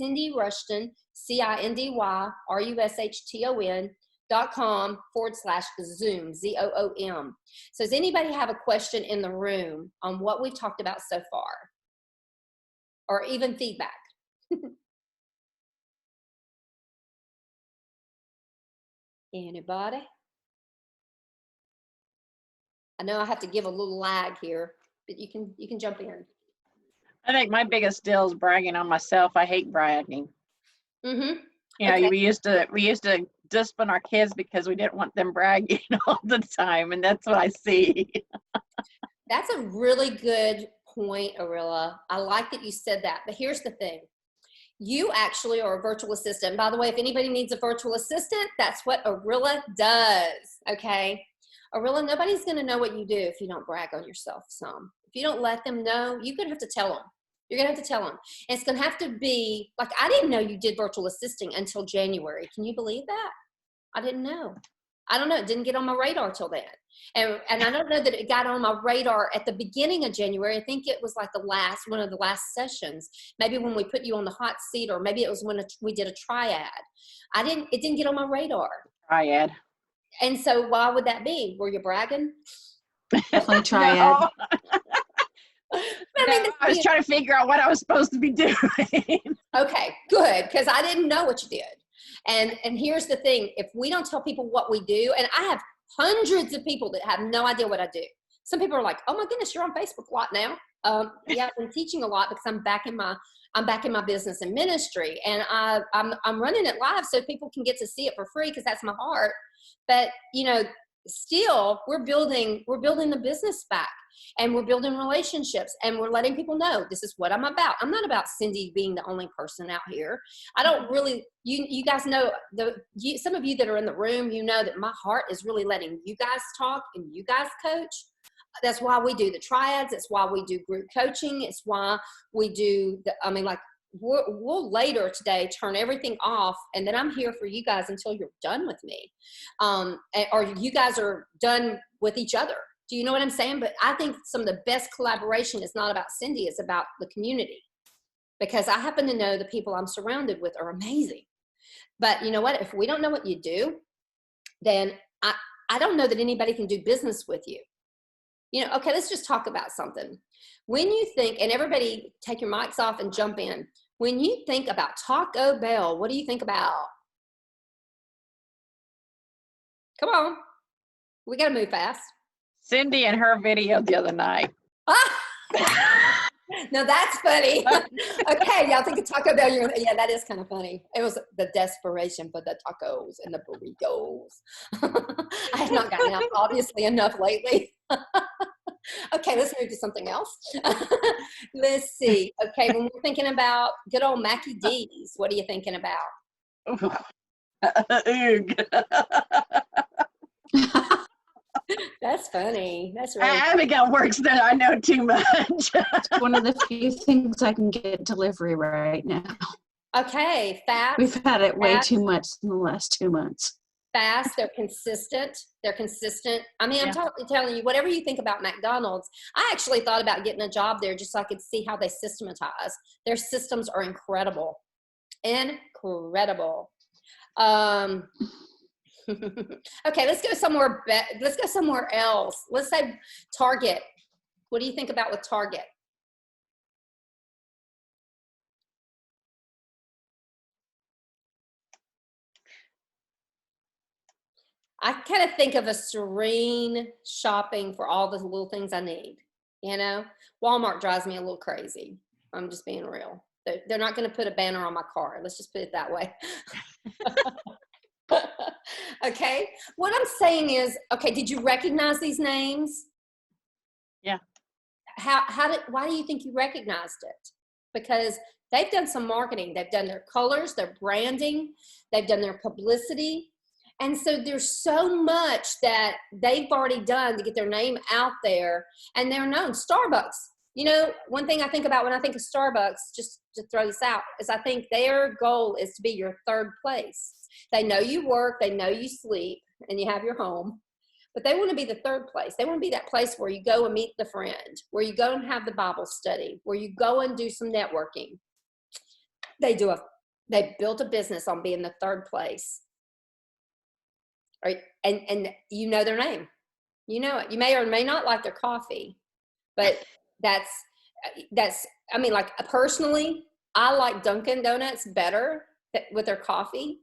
[SPEAKER 1] Cindy Rushton, CindyRushton.com/Zoom, ZOOM. So does anybody have a question in the room on what we've talked about so far? Or even feedback? Anybody? I know I have to give a little lag here, but you can jump in.
[SPEAKER 2] I think my biggest deal is bragging on myself. I hate bragging.
[SPEAKER 1] Mm-hmm.
[SPEAKER 2] You know,
[SPEAKER 1] Okay.
[SPEAKER 2] we used to discipline our kids because we didn't want them bragging all the time, and that's what I see.
[SPEAKER 1] That's a really good point, Arilla. I like that you said that, but here's the thing. You actually are a virtual assistant. By the way, if anybody needs a virtual assistant, that's what Arilla does, okay? Arilla, nobody's going to know what you do if you don't brag on yourself some. If you don't let them know, you're going to have to tell them. You're going to have to tell them. And it's going to have to be, like, I didn't know you did virtual assisting until January. Can you believe that? I didn't know. I don't know. It didn't get on my radar till then. And I don't know that it got on my radar at the beginning of January. I think it was like one of the last sessions, maybe when we put you on the hot seat, or maybe it was when we did a triad. It didn't get on my radar.
[SPEAKER 2] Triad.
[SPEAKER 1] And so why would that be? Were you bragging?
[SPEAKER 3] Definitely triad.
[SPEAKER 2] No. I was trying to figure out what I was supposed to be doing.
[SPEAKER 1] Okay, good, because I didn't know what you did. And here's the thing, if we don't tell people what we do, and I have hundreds of people that have no idea what I do. Some people are like, oh my goodness, you're on Facebook a lot now. Yeah, I've been teaching a lot because I'm back in my business and ministry, and I'm running it live so people can get to see it for free, because that's my heart. But still we're building the business back, and we're building relationships, and we're letting people know this is what I'm about. I'm not about Cindy being the only person out here. I don't really, you guys know, some of you that are in the room, you know that my heart is really letting you guys talk and you guys coach. That's why we do the triads. It's why we do group coaching. It's why we do we'll later today turn everything off, and then I'm here for you guys until you're done with me, or you guys are done with each other. Do you know what I'm saying? But I think some of the best collaboration is not about Cindy, it's about the community, because I happen to know the people I'm surrounded with are amazing. But you know what? If we don't know what you do, then I don't know that anybody can do business with you. Okay, let's just talk about something. When you think, and everybody take your mics off and jump in. When you think about Taco Bell, what do you think about? Come on. We got to move fast.
[SPEAKER 2] Cindy and her video the other night.
[SPEAKER 1] No, that's funny. Okay, y'all think of Taco Bell. Yeah, that is kind of funny. It was the desperation for the tacos and the burritos. I have not gotten out, obviously, enough lately. Okay, let's move to something else. Let's see. Okay, when we're thinking about good old Mackie D's, what are you thinking about? That's funny. That's really
[SPEAKER 2] Abigail works there. I know too much.
[SPEAKER 3] It's one of the few things I can get delivery right now.
[SPEAKER 1] okay. Fast.
[SPEAKER 3] We've had it way too much in the last 2 months.
[SPEAKER 1] Fast. They're consistent. I mean, I'm telling you, whatever you think about McDonald's, I actually thought about getting a job there just so I could see how they systematize. Their systems are incredible. Incredible. Okay, let's go somewhere. Let's go somewhere else. Let's say Target. What do you think about with Target? I kind of think of a serene shopping for all the little things I need. You know, Walmart drives me a little crazy. I'm just being real. They're not going to put a banner on my car. Let's just put it that way. Okay. What I'm saying is, okay, did you recognize these names?
[SPEAKER 2] Yeah.
[SPEAKER 1] Why do you think you recognized it? Because they've done some marketing. They've done their colors, their branding, they've done their publicity. And so there's so much that they've already done to get their name out there, and they're known. Starbucks, you know, one thing I think about when I think of Starbucks, just to throw this out, is I think their goal is to be your third place. They know you work, they know you sleep, and you have your home, but they want to be the third place. They want to be that place where you go and meet the friend, where you go and have the Bible study, where you go and do some networking. They built a business on being the third place. Right? And you know their name. You know it. You may or may not like their coffee, but that's, I mean, like personally, I like Dunkin' Donuts better with their coffee,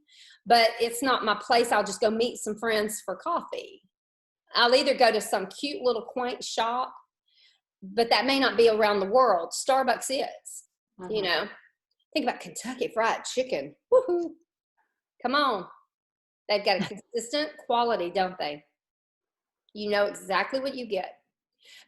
[SPEAKER 1] but it's not my place. I'll just go meet some friends for coffee. I'll either go to some cute little quaint shop, but that may not be around the world. Starbucks is, you know, think about Kentucky Fried Chicken. Woohoo. Come on. They've got a consistent quality, don't they? You know exactly what you get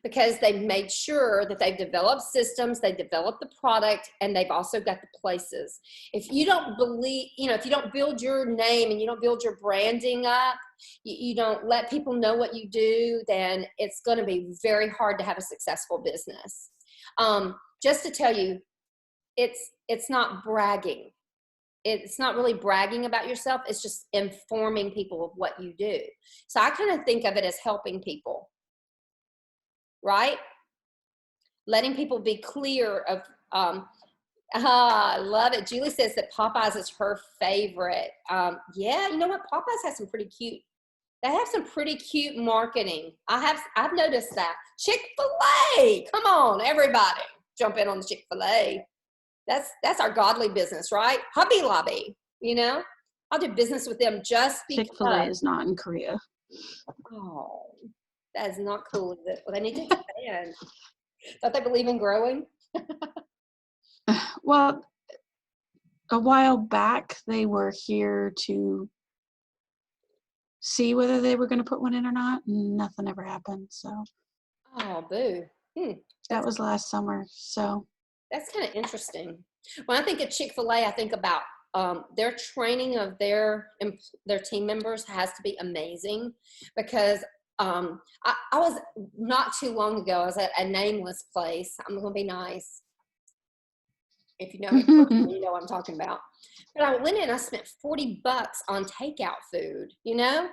[SPEAKER 1] because they've made sure that they've developed systems, they've developed the product, and they've also got the places. If you don't believe, you know, if you don't build your name and you don't build your branding up, you don't let people know what you do, then it's going to be very hard to have a successful business. Just to tell you, it's not bragging. It's not really bragging about yourself. It's just informing people of what you do. So I kind of think of it as helping people, right? Letting people be clear of, I love it. Julie says that Popeyes is her favorite. Yeah, you know what? Popeyes has some pretty cute, they have some pretty cute marketing. I've noticed that. Chick-fil-A, come on, everybody. Jump in on the Chick-fil-A. That's our godly business, right? Hobby Lobby, you know, I'll do business with them just because.
[SPEAKER 3] Chick-fil-A is not in Korea.
[SPEAKER 1] Oh, that is not cool, is it? Well, they need to expand. Don't they believe in growing?
[SPEAKER 3] Well, a while back, they were here to see whether they were going to put one in or not, and nothing ever happened. So.
[SPEAKER 1] Oh, boo.
[SPEAKER 3] That was last summer. So.
[SPEAKER 1] That's kind of interesting. When I think of Chick-fil-A, I think about their training of their team members has to be amazing because I was not too long ago, I was at a nameless place. I'm going to be nice. If you know me, you know what I'm talking about. But I went in, I spent $40 on takeout food, you know?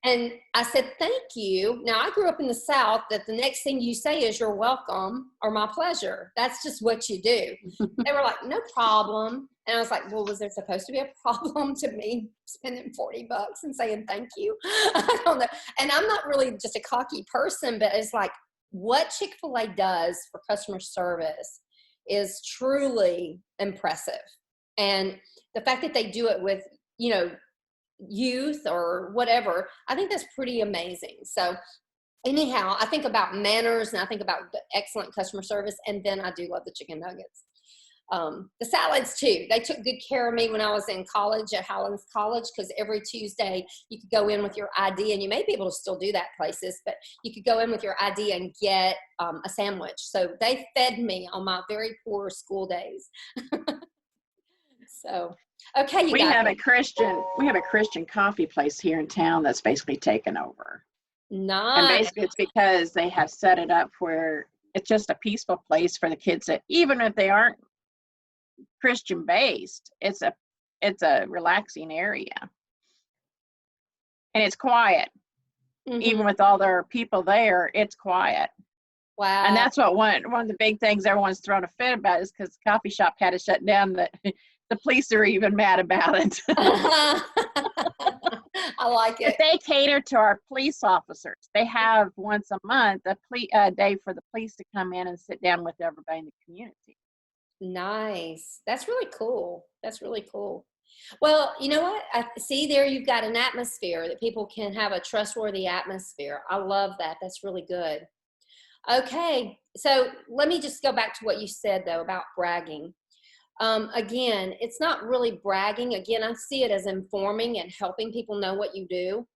[SPEAKER 1] And I said, thank you. Now, I grew up in the South that the next thing you say is you're welcome or my pleasure. That's just what you do. They were like, no problem. And I was like, well, was there supposed to be a problem to me spending $40 and saying thank you? I don't know. And I'm not really just a cocky person, but it's like what Chick-fil-A does for customer service is truly impressive. And the fact that they do it with, you know, youth or whatever, I think that's pretty amazing. So anyhow, I think about manners and I think about the excellent customer service. And then I do love the chicken nuggets. The salads too. They took good care of me when I was in college at Highlands College, because every Tuesday you could go in with your ID, and you may be able to still do that places, but you could go in with your ID and get a sandwich. So they fed me on my very poor school days. So, okay, you
[SPEAKER 2] We
[SPEAKER 1] guys.
[SPEAKER 2] have a Christian coffee place here in town that's basically taken over.
[SPEAKER 1] Nice.
[SPEAKER 2] And basically it's because they have set it up where it's just a peaceful place for the kids that, even if they aren't Christian based, it's a relaxing area. And it's quiet.
[SPEAKER 1] Mm-hmm.
[SPEAKER 2] Even with all their people there, it's quiet.
[SPEAKER 1] Wow.
[SPEAKER 2] And that's what one of the big things everyone's thrown a fit about, is because the coffee shop had to shut down, that the police are even mad about it.
[SPEAKER 1] I like it.
[SPEAKER 2] But they cater to our police officers. They have once a month a day for the police to come in and sit down with everybody in the community.
[SPEAKER 1] Nice. That's really cool. That's really cool. Well, you know what? I see there you've got an atmosphere that people can have a trustworthy atmosphere. I love that. That's really good. Okay. So let me just go back to what you said, though, about bragging. Again, it's not really bragging. Again, I see it as informing and helping people know what you do.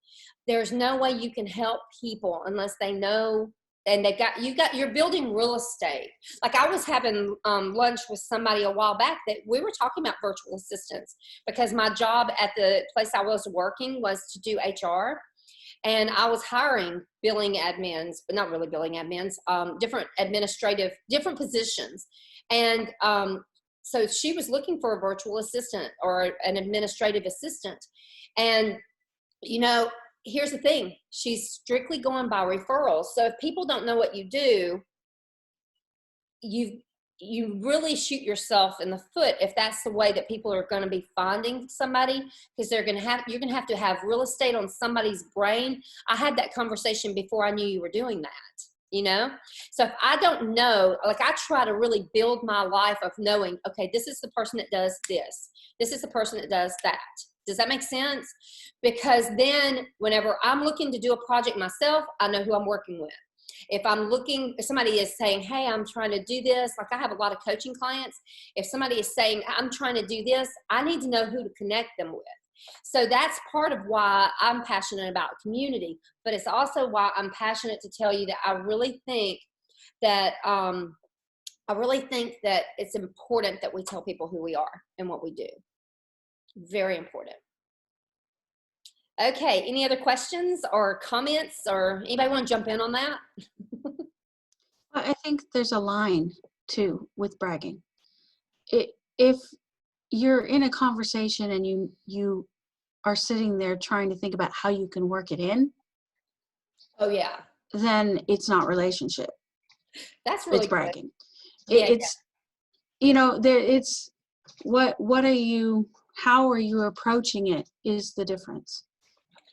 [SPEAKER 1] There's no way you can help people unless they know, and you're building real estate. Like I was having lunch with somebody a while back that we were talking about virtual assistants, because my job at the place I was working was to do HR. And I was hiring billing admins, but not really billing admins, different positions. And so she was looking for a virtual assistant or an administrative assistant. And, you know, here's the thing. She's strictly going by referrals. So if people don't know what you do, you really shoot yourself in the foot if that's the way that people are going to be finding somebody, because you're going to have real estate on somebody's brain. I had that conversation before I knew you were doing that, you know? So if I don't know, like I try to really build my life of knowing, okay, this is the person that does this. This is the person that does that. Does that make sense? Because then whenever I'm looking to do a project myself, I know who I'm working with. If somebody is saying, hey, I'm trying to do this, like I have a lot of coaching clients. If somebody is saying, I'm trying to do this, I need to know who to connect them with. So that's part of why I'm passionate about community, but it's also why I'm passionate to tell you that I really think that it's important that we tell people who we are and what we do. Very important. Okay, any other questions or comments, or anybody want to jump in on that?
[SPEAKER 3] I think there's a line too with bragging. If you're in a conversation and you are sitting there trying to think about how you can work it in,
[SPEAKER 1] oh yeah,
[SPEAKER 3] then it's not relationship.
[SPEAKER 1] That's really
[SPEAKER 3] it's bragging.
[SPEAKER 1] It's
[SPEAKER 3] you know, it's what are you, how are you approaching it is the difference.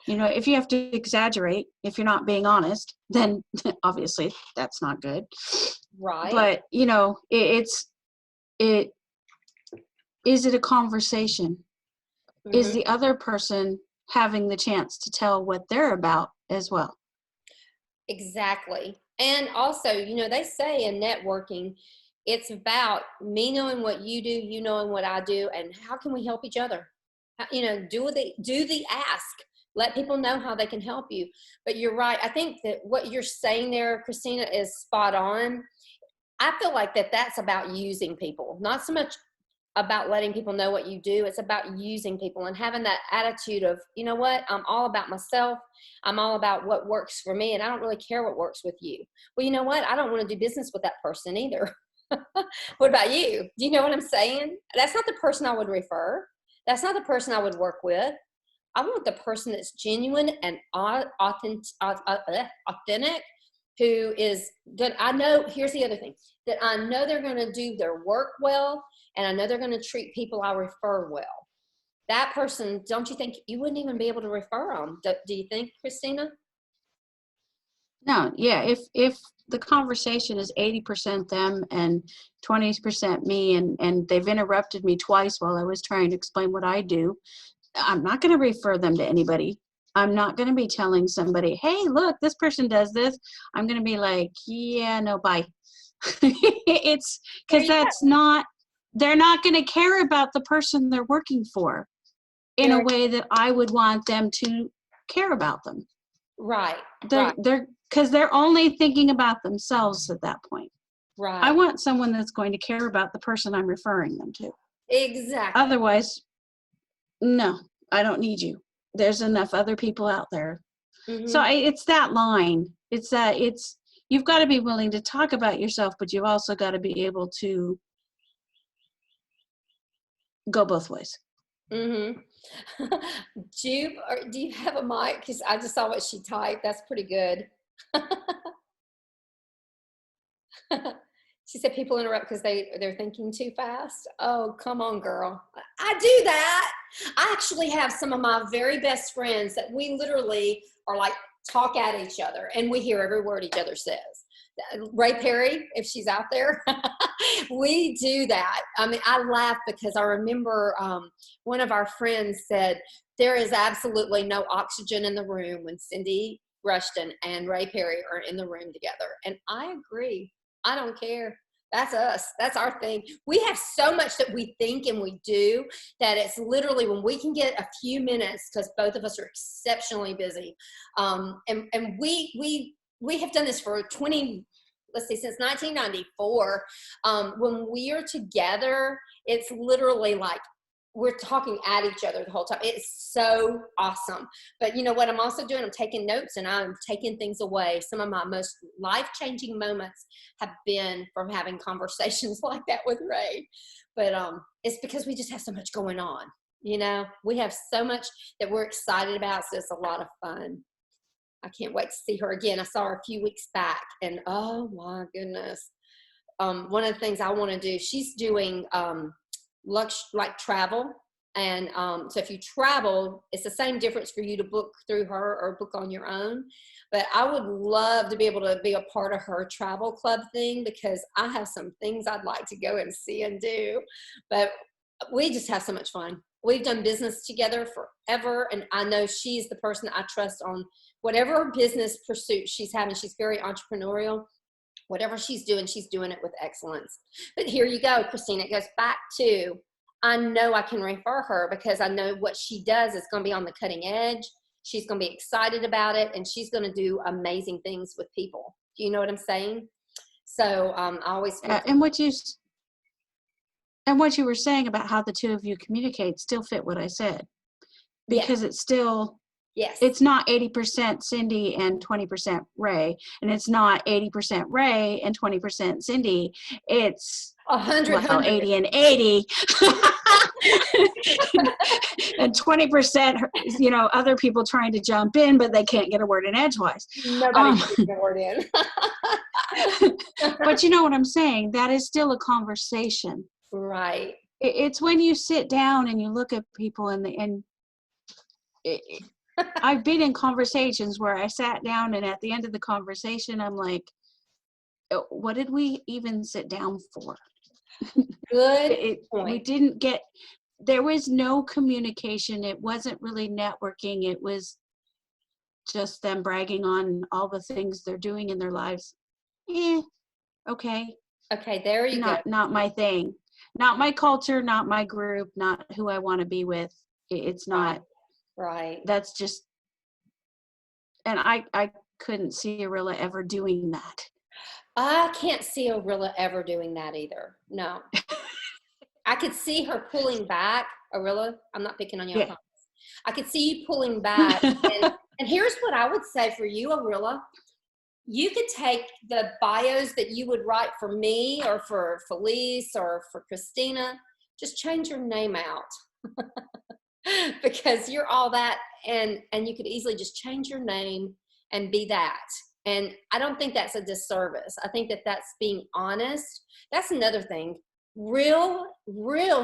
[SPEAKER 3] You know, if you have to exaggerate, if you're not being honest, then obviously that's not good.
[SPEAKER 1] Right.
[SPEAKER 3] But, you know, is it a conversation? Mm-hmm. Is the other person having the chance to tell what they're about as well?
[SPEAKER 1] Exactly. And also, you know, they say in networking, it's about me knowing what you do, you knowing what I do, and how can we help each other? You know, do the ask. Let people know how they can help you. But you're right. I think that what you're saying there, Christina, is spot on. I feel like that's about using people, not so much about letting people know what you do. It's about using people and having that attitude of, you know what, I'm all about myself. I'm all about what works for me, and I don't really care what works with you. Well, you know what? I don't want to do business with that person either. What about you? Do you know what I'm saying? That's not the person I would refer. That's not the person I would work with. I want the person that's genuine and authentic, who is good. I know, here's the other thing, that I know they're going to do their work well, and I know they're going to treat people I refer well. That person, don't you think you wouldn't even be able to refer them? Do you think, Christina?
[SPEAKER 3] No, yeah. If the conversation is 80% them and 20% me, and they've interrupted me twice while I was trying to explain what I do, I'm not going to refer them to anybody. I'm not going to be telling somebody, hey, look, this person does this. I'm going to be like, yeah, no, bye. It's because they're not going to care about the person they're working for in a way that I would want them to care about them.
[SPEAKER 1] Right.
[SPEAKER 3] Because they're only thinking about themselves at that point.
[SPEAKER 1] Right.
[SPEAKER 3] I want someone that's going to care about the person I'm referring them to.
[SPEAKER 1] Exactly.
[SPEAKER 3] Otherwise, no, I don't need you. There's enough other people out there. Mm-hmm. So it's that line. You've got to be willing to talk about yourself, but you've also got to be able to go both ways.
[SPEAKER 1] Mm-hmm. Do you have a mic? Because I just saw what she typed. That's pretty good. She said people interrupt because they're thinking too fast. Oh, come on, girl. I do that. I actually have some of my very best friends that we literally are like talk at each other and we hear every word each other says. Ray Perry, if she's out there, we do that. I mean, I laugh because I remember one of our friends said, there is absolutely no oxygen in the room when Cindy Rushton and Ray Perry are in the room together. And I agree. I don't care. That's us. That's our thing. We have so much that we think and we do that it's literally when we can get a few minutes, because both of us are exceptionally busy. And we have done this for since 1994. When we are together, it's literally like we're talking at each other the whole time. It's so awesome. But you know what I'm also doing? I'm taking notes and I'm taking things away. Some of my most life-changing moments have been from having conversations like that with Ray. But it's because we just have so much going on. You know, we have so much that we're excited about. So it's a lot of fun. I can't wait to see her again. I saw her a few weeks back and oh my goodness. One of the things I want to do, she's doing like travel. And so if you travel, it's the same difference for you to book through her or book on your own. But I would love to be able to be a part of her travel club thing because I have some things I'd like to go and see and do. But we just have so much fun. We've done business together forever. And I know she's the person I trust on whatever business pursuit she's having. She's very entrepreneurial. Whatever she's doing it with excellence. But here you go, Christina. It goes back to, I know I can refer her because I know what she does is going to be on the cutting edge. She's going to be excited about it, and she's going to do amazing things with people. Do you know what I'm saying? So I always
[SPEAKER 3] and what you were saying about how the two of you communicate still fit what I said, because it's still.
[SPEAKER 1] Yes.
[SPEAKER 3] It's not 80% Cindy and 20% Ray, and it's not 80% Ray and 20% Cindy. It's 80 and 80, and 20%. Other people trying to jump in, but they can't get a word in edgewise.
[SPEAKER 1] Nobody can get a word in.
[SPEAKER 3] But you know what I'm saying? That is still a conversation,
[SPEAKER 1] right?
[SPEAKER 3] It's when you sit down and you look at people and. I've been in conversations where I sat down and at the end of the conversation, I'm like, what did we even sit down for?
[SPEAKER 1] Good point.
[SPEAKER 3] We didn't there was no communication. It wasn't really networking. It was just them bragging on all the things they're doing in their lives. Okay.
[SPEAKER 1] Okay, there you go.
[SPEAKER 3] Not my thing. Not my culture, not my group, not who I want to be with. It's not.
[SPEAKER 1] Right.
[SPEAKER 3] That's just, and I couldn't see Arilla ever doing that.
[SPEAKER 1] I can't see Arilla ever doing that either. No. I could see her pulling back. Arilla, I'm not picking on your comments. I could see you pulling back. And here's what I would say for you, Arilla. You could take the bios that you would write for me or for Felice or for Christina, just change your name out. Because you're all that, and you could easily just change your name and be that. And I don't think that's a disservice. I think that that's being honest. That's another thing. Real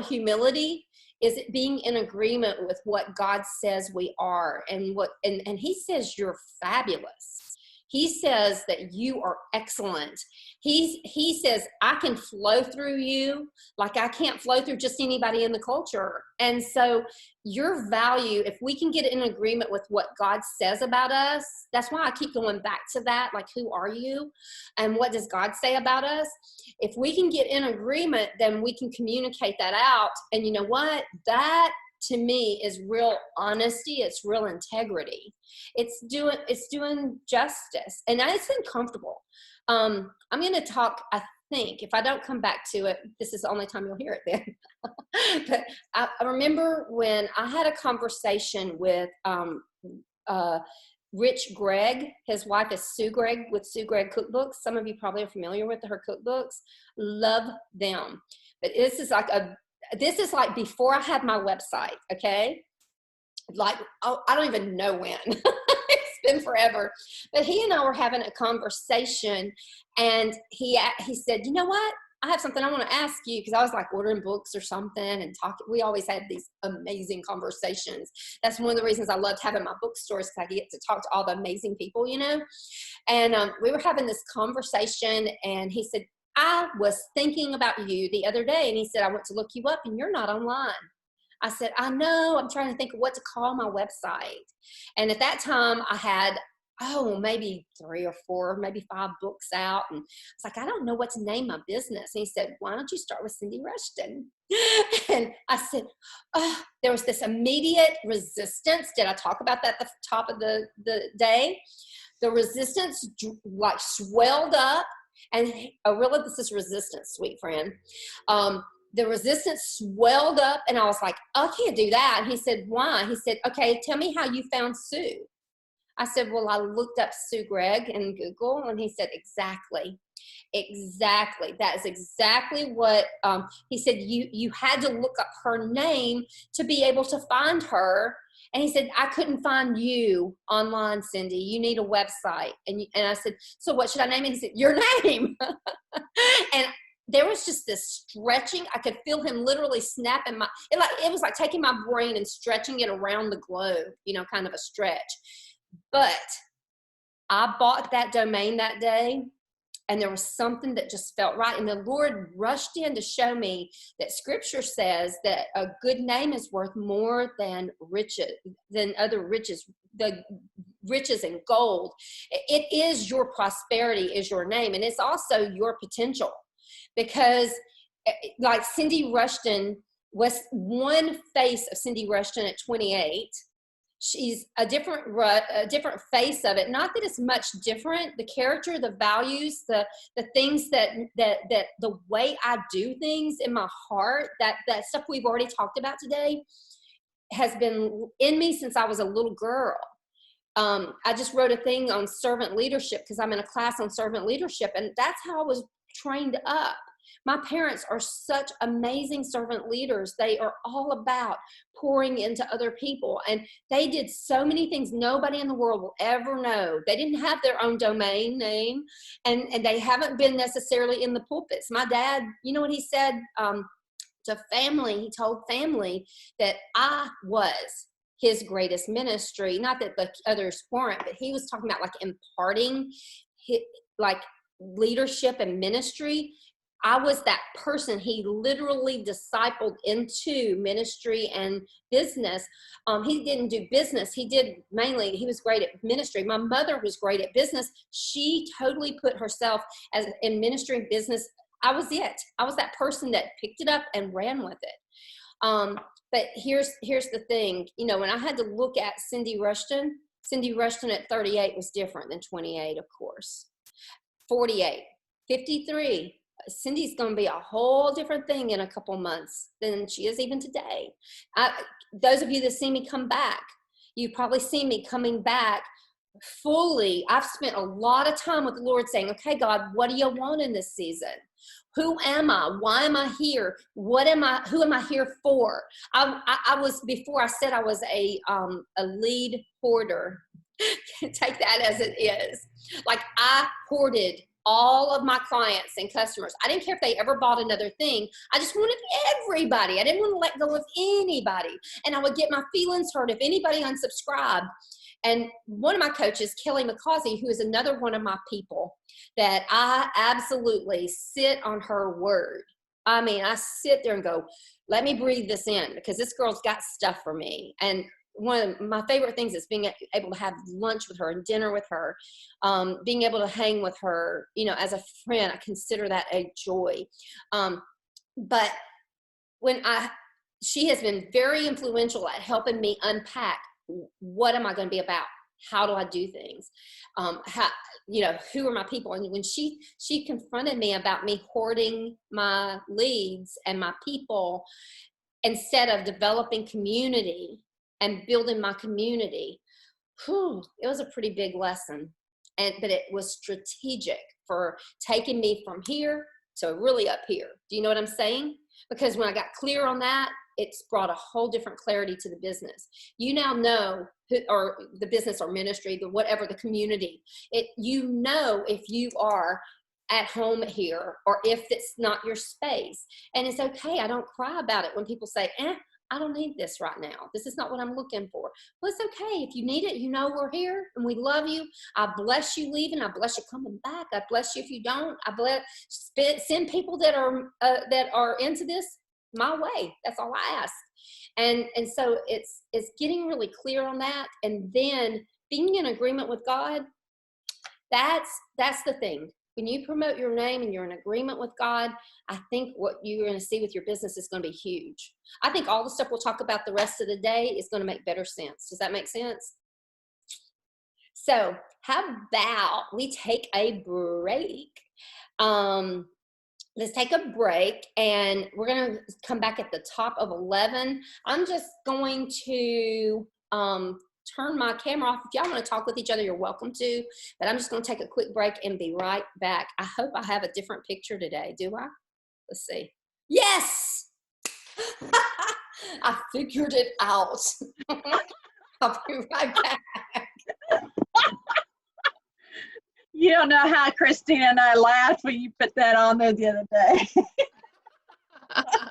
[SPEAKER 1] humility is it being in agreement with what God says we are, and he says you're fabulous. He says that you are excellent. He says, I can flow through you like I can't flow through just anybody in the culture. And so your value, if we can get in agreement with what God says about us, that's why I keep going back to that, like, who are you? And what does God say about us? If we can get in agreement, then we can communicate that out. And you know what? That, to me, is real honesty. It's real integrity. It's doing justice, and it's uncomfortable. I'm going to talk, I think, if I don't come back to it, this is the only time you'll hear it then. But I remember when I had a conversation with Rich Gregg. His wife is Sue Gregg with Sue Gregg Cookbooks. Some of you probably are familiar with her cookbooks. Love them. But this is like before I had my website, okay? Like, I don't even know when. It's been forever. But he and I were having a conversation, and he said, you know what? I have something I want to ask you, because I was like ordering books or something and talking. We always had these amazing conversations. That's one of the reasons I loved having my bookstores, because I get to talk to all the amazing people, you know? And we were having this conversation, and he said, I was thinking about you the other day. And he said, I went to look you up and you're not online. I said, I know, I'm trying to think of what to call my website. And at that time I had, maybe 3 or 4, maybe 5 books out. And I was like, I don't know what to name my business. And he said, why don't you start with Cindy Rushton? And I said, there was this immediate resistance. Did I talk about that at the top of the day? The resistance like swelled up. And really, this is resistance, sweet friend. The resistance swelled up, and I was like, I can't do that. And he said, why? He said, okay, tell me how you found Sue. I said, well, I looked up Sue Gregg in Google. And he said, exactly. That is exactly what he said. You had to look up her name to be able to find her. And he said, I couldn't find you online, Cindy. You need a website. And I said, so what should I name it? He said, your name. And there was just this stretching. I could feel him literally snapping it was like taking my brain and stretching it around the globe, kind of a stretch. But I bought that domain that day, and there was something that just felt right. And the Lord rushed in to show me that Scripture says that a good name is worth more than other riches, the riches and gold. It is your prosperity is your name. And it's also your potential, because like Cindy Rushton was one face of Cindy Rushton at 28. She's a different face of it. Not that it's much different. The character, the values, the things that the way I do things in my heart, that stuff we've already talked about today, has been in me since I was a little girl. I just wrote a thing on servant leadership, because I'm in a class on servant leadership, and that's how I was trained up. My parents are such amazing servant leaders. They are all about pouring into other people. And they did so many things nobody in the world will ever know. They didn't have their own domain name, and they haven't been necessarily in the pulpits. My dad, you know what he said to family? He told family that I was his greatest ministry. Not that the others weren't, but he was talking about like imparting like leadership and ministry. I was that person he literally discipled into ministry and business. He didn't do business. He was great at ministry. My mother was great at business. She totally put herself in ministry and business. I was that person that picked it up and ran with it. But here's the thing. When I had to look at Cindy Rushton at 38 was different than 28, of course. 48, 53. Cindy's going to be a whole different thing in a couple months than she is even today. Those of you that see me come back, you probably see me coming back fully. I've spent a lot of time with the Lord saying, okay, God, what do you want in this season? Who am I? Why am I here? Who am I here for? I was, before I said I was a lead hoarder. Take that as it is. Like, I hoarded all of my clients and customers. I didn't care if they ever bought another thing. I just wanted everybody. I didn't want to let go of anybody. And I would get my feelings hurt if anybody unsubscribed. And one of my coaches, Kelly McCausey, who is another one of my people that I absolutely sit on her word. I mean, I sit there and go, let me breathe this in, because this girl's got stuff for me. And one of my favorite things is being able to have lunch with her and dinner with her, being able to hang with her, you know, as a friend. I consider that a joy. But she has been very influential at helping me unpack, what am I going to be about? How do I do things? You know, who are my people? And when she confronted me about me hoarding my leads and my people instead of developing community and building my community, it was a pretty big lesson. But it was strategic for taking me from here to really up here. Do you know what I'm saying? Because when I got clear on that, it's brought a whole different clarity to the business. You now know who, or the business or ministry, the whatever, the community. You know if you are at home here or if it's not your space. And it's okay. I don't cry about it when people say, I don't need this right now. This is not what I'm looking for. Well, it's okay. If you need it, you know we're here and we love you. I bless you leaving. I bless you coming back. I bless you if you don't. Send people that are into this my way. That's all I ask. And so it's getting really clear on that, and then being in agreement with God. That's the thing. When you promote your name and you're in agreement with God, I think what you're going to see with your business is going to be huge. I think all the stuff we'll talk about the rest of the day is going to make better sense. Does that make sense? So how about we take a break? Let's take a break, and we're going to come back at the top of 11. I'm just going to turn my camera off. If y'all want to talk with each other, you're welcome to, but I'm just going to take a quick break and be right back. I hope I have a different picture today. Do I? Let's see. Yes! I figured it out. I'll be right back.
[SPEAKER 2] You don't know how Christina and I laughed when you put that on there the other day.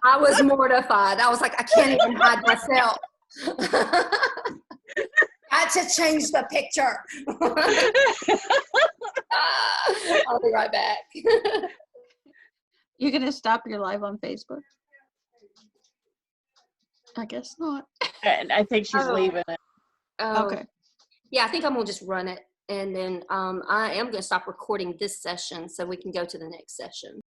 [SPEAKER 1] I was mortified. I was like, I can't even hide myself. Got to change the picture. I'll be right back.
[SPEAKER 3] You're going to stop your live on Facebook? I guess not.
[SPEAKER 2] And I think she's leaving it.
[SPEAKER 3] Okay.
[SPEAKER 1] Yeah, I think I'm going to just run it. And then I am going to stop recording this session so we can go to the next session.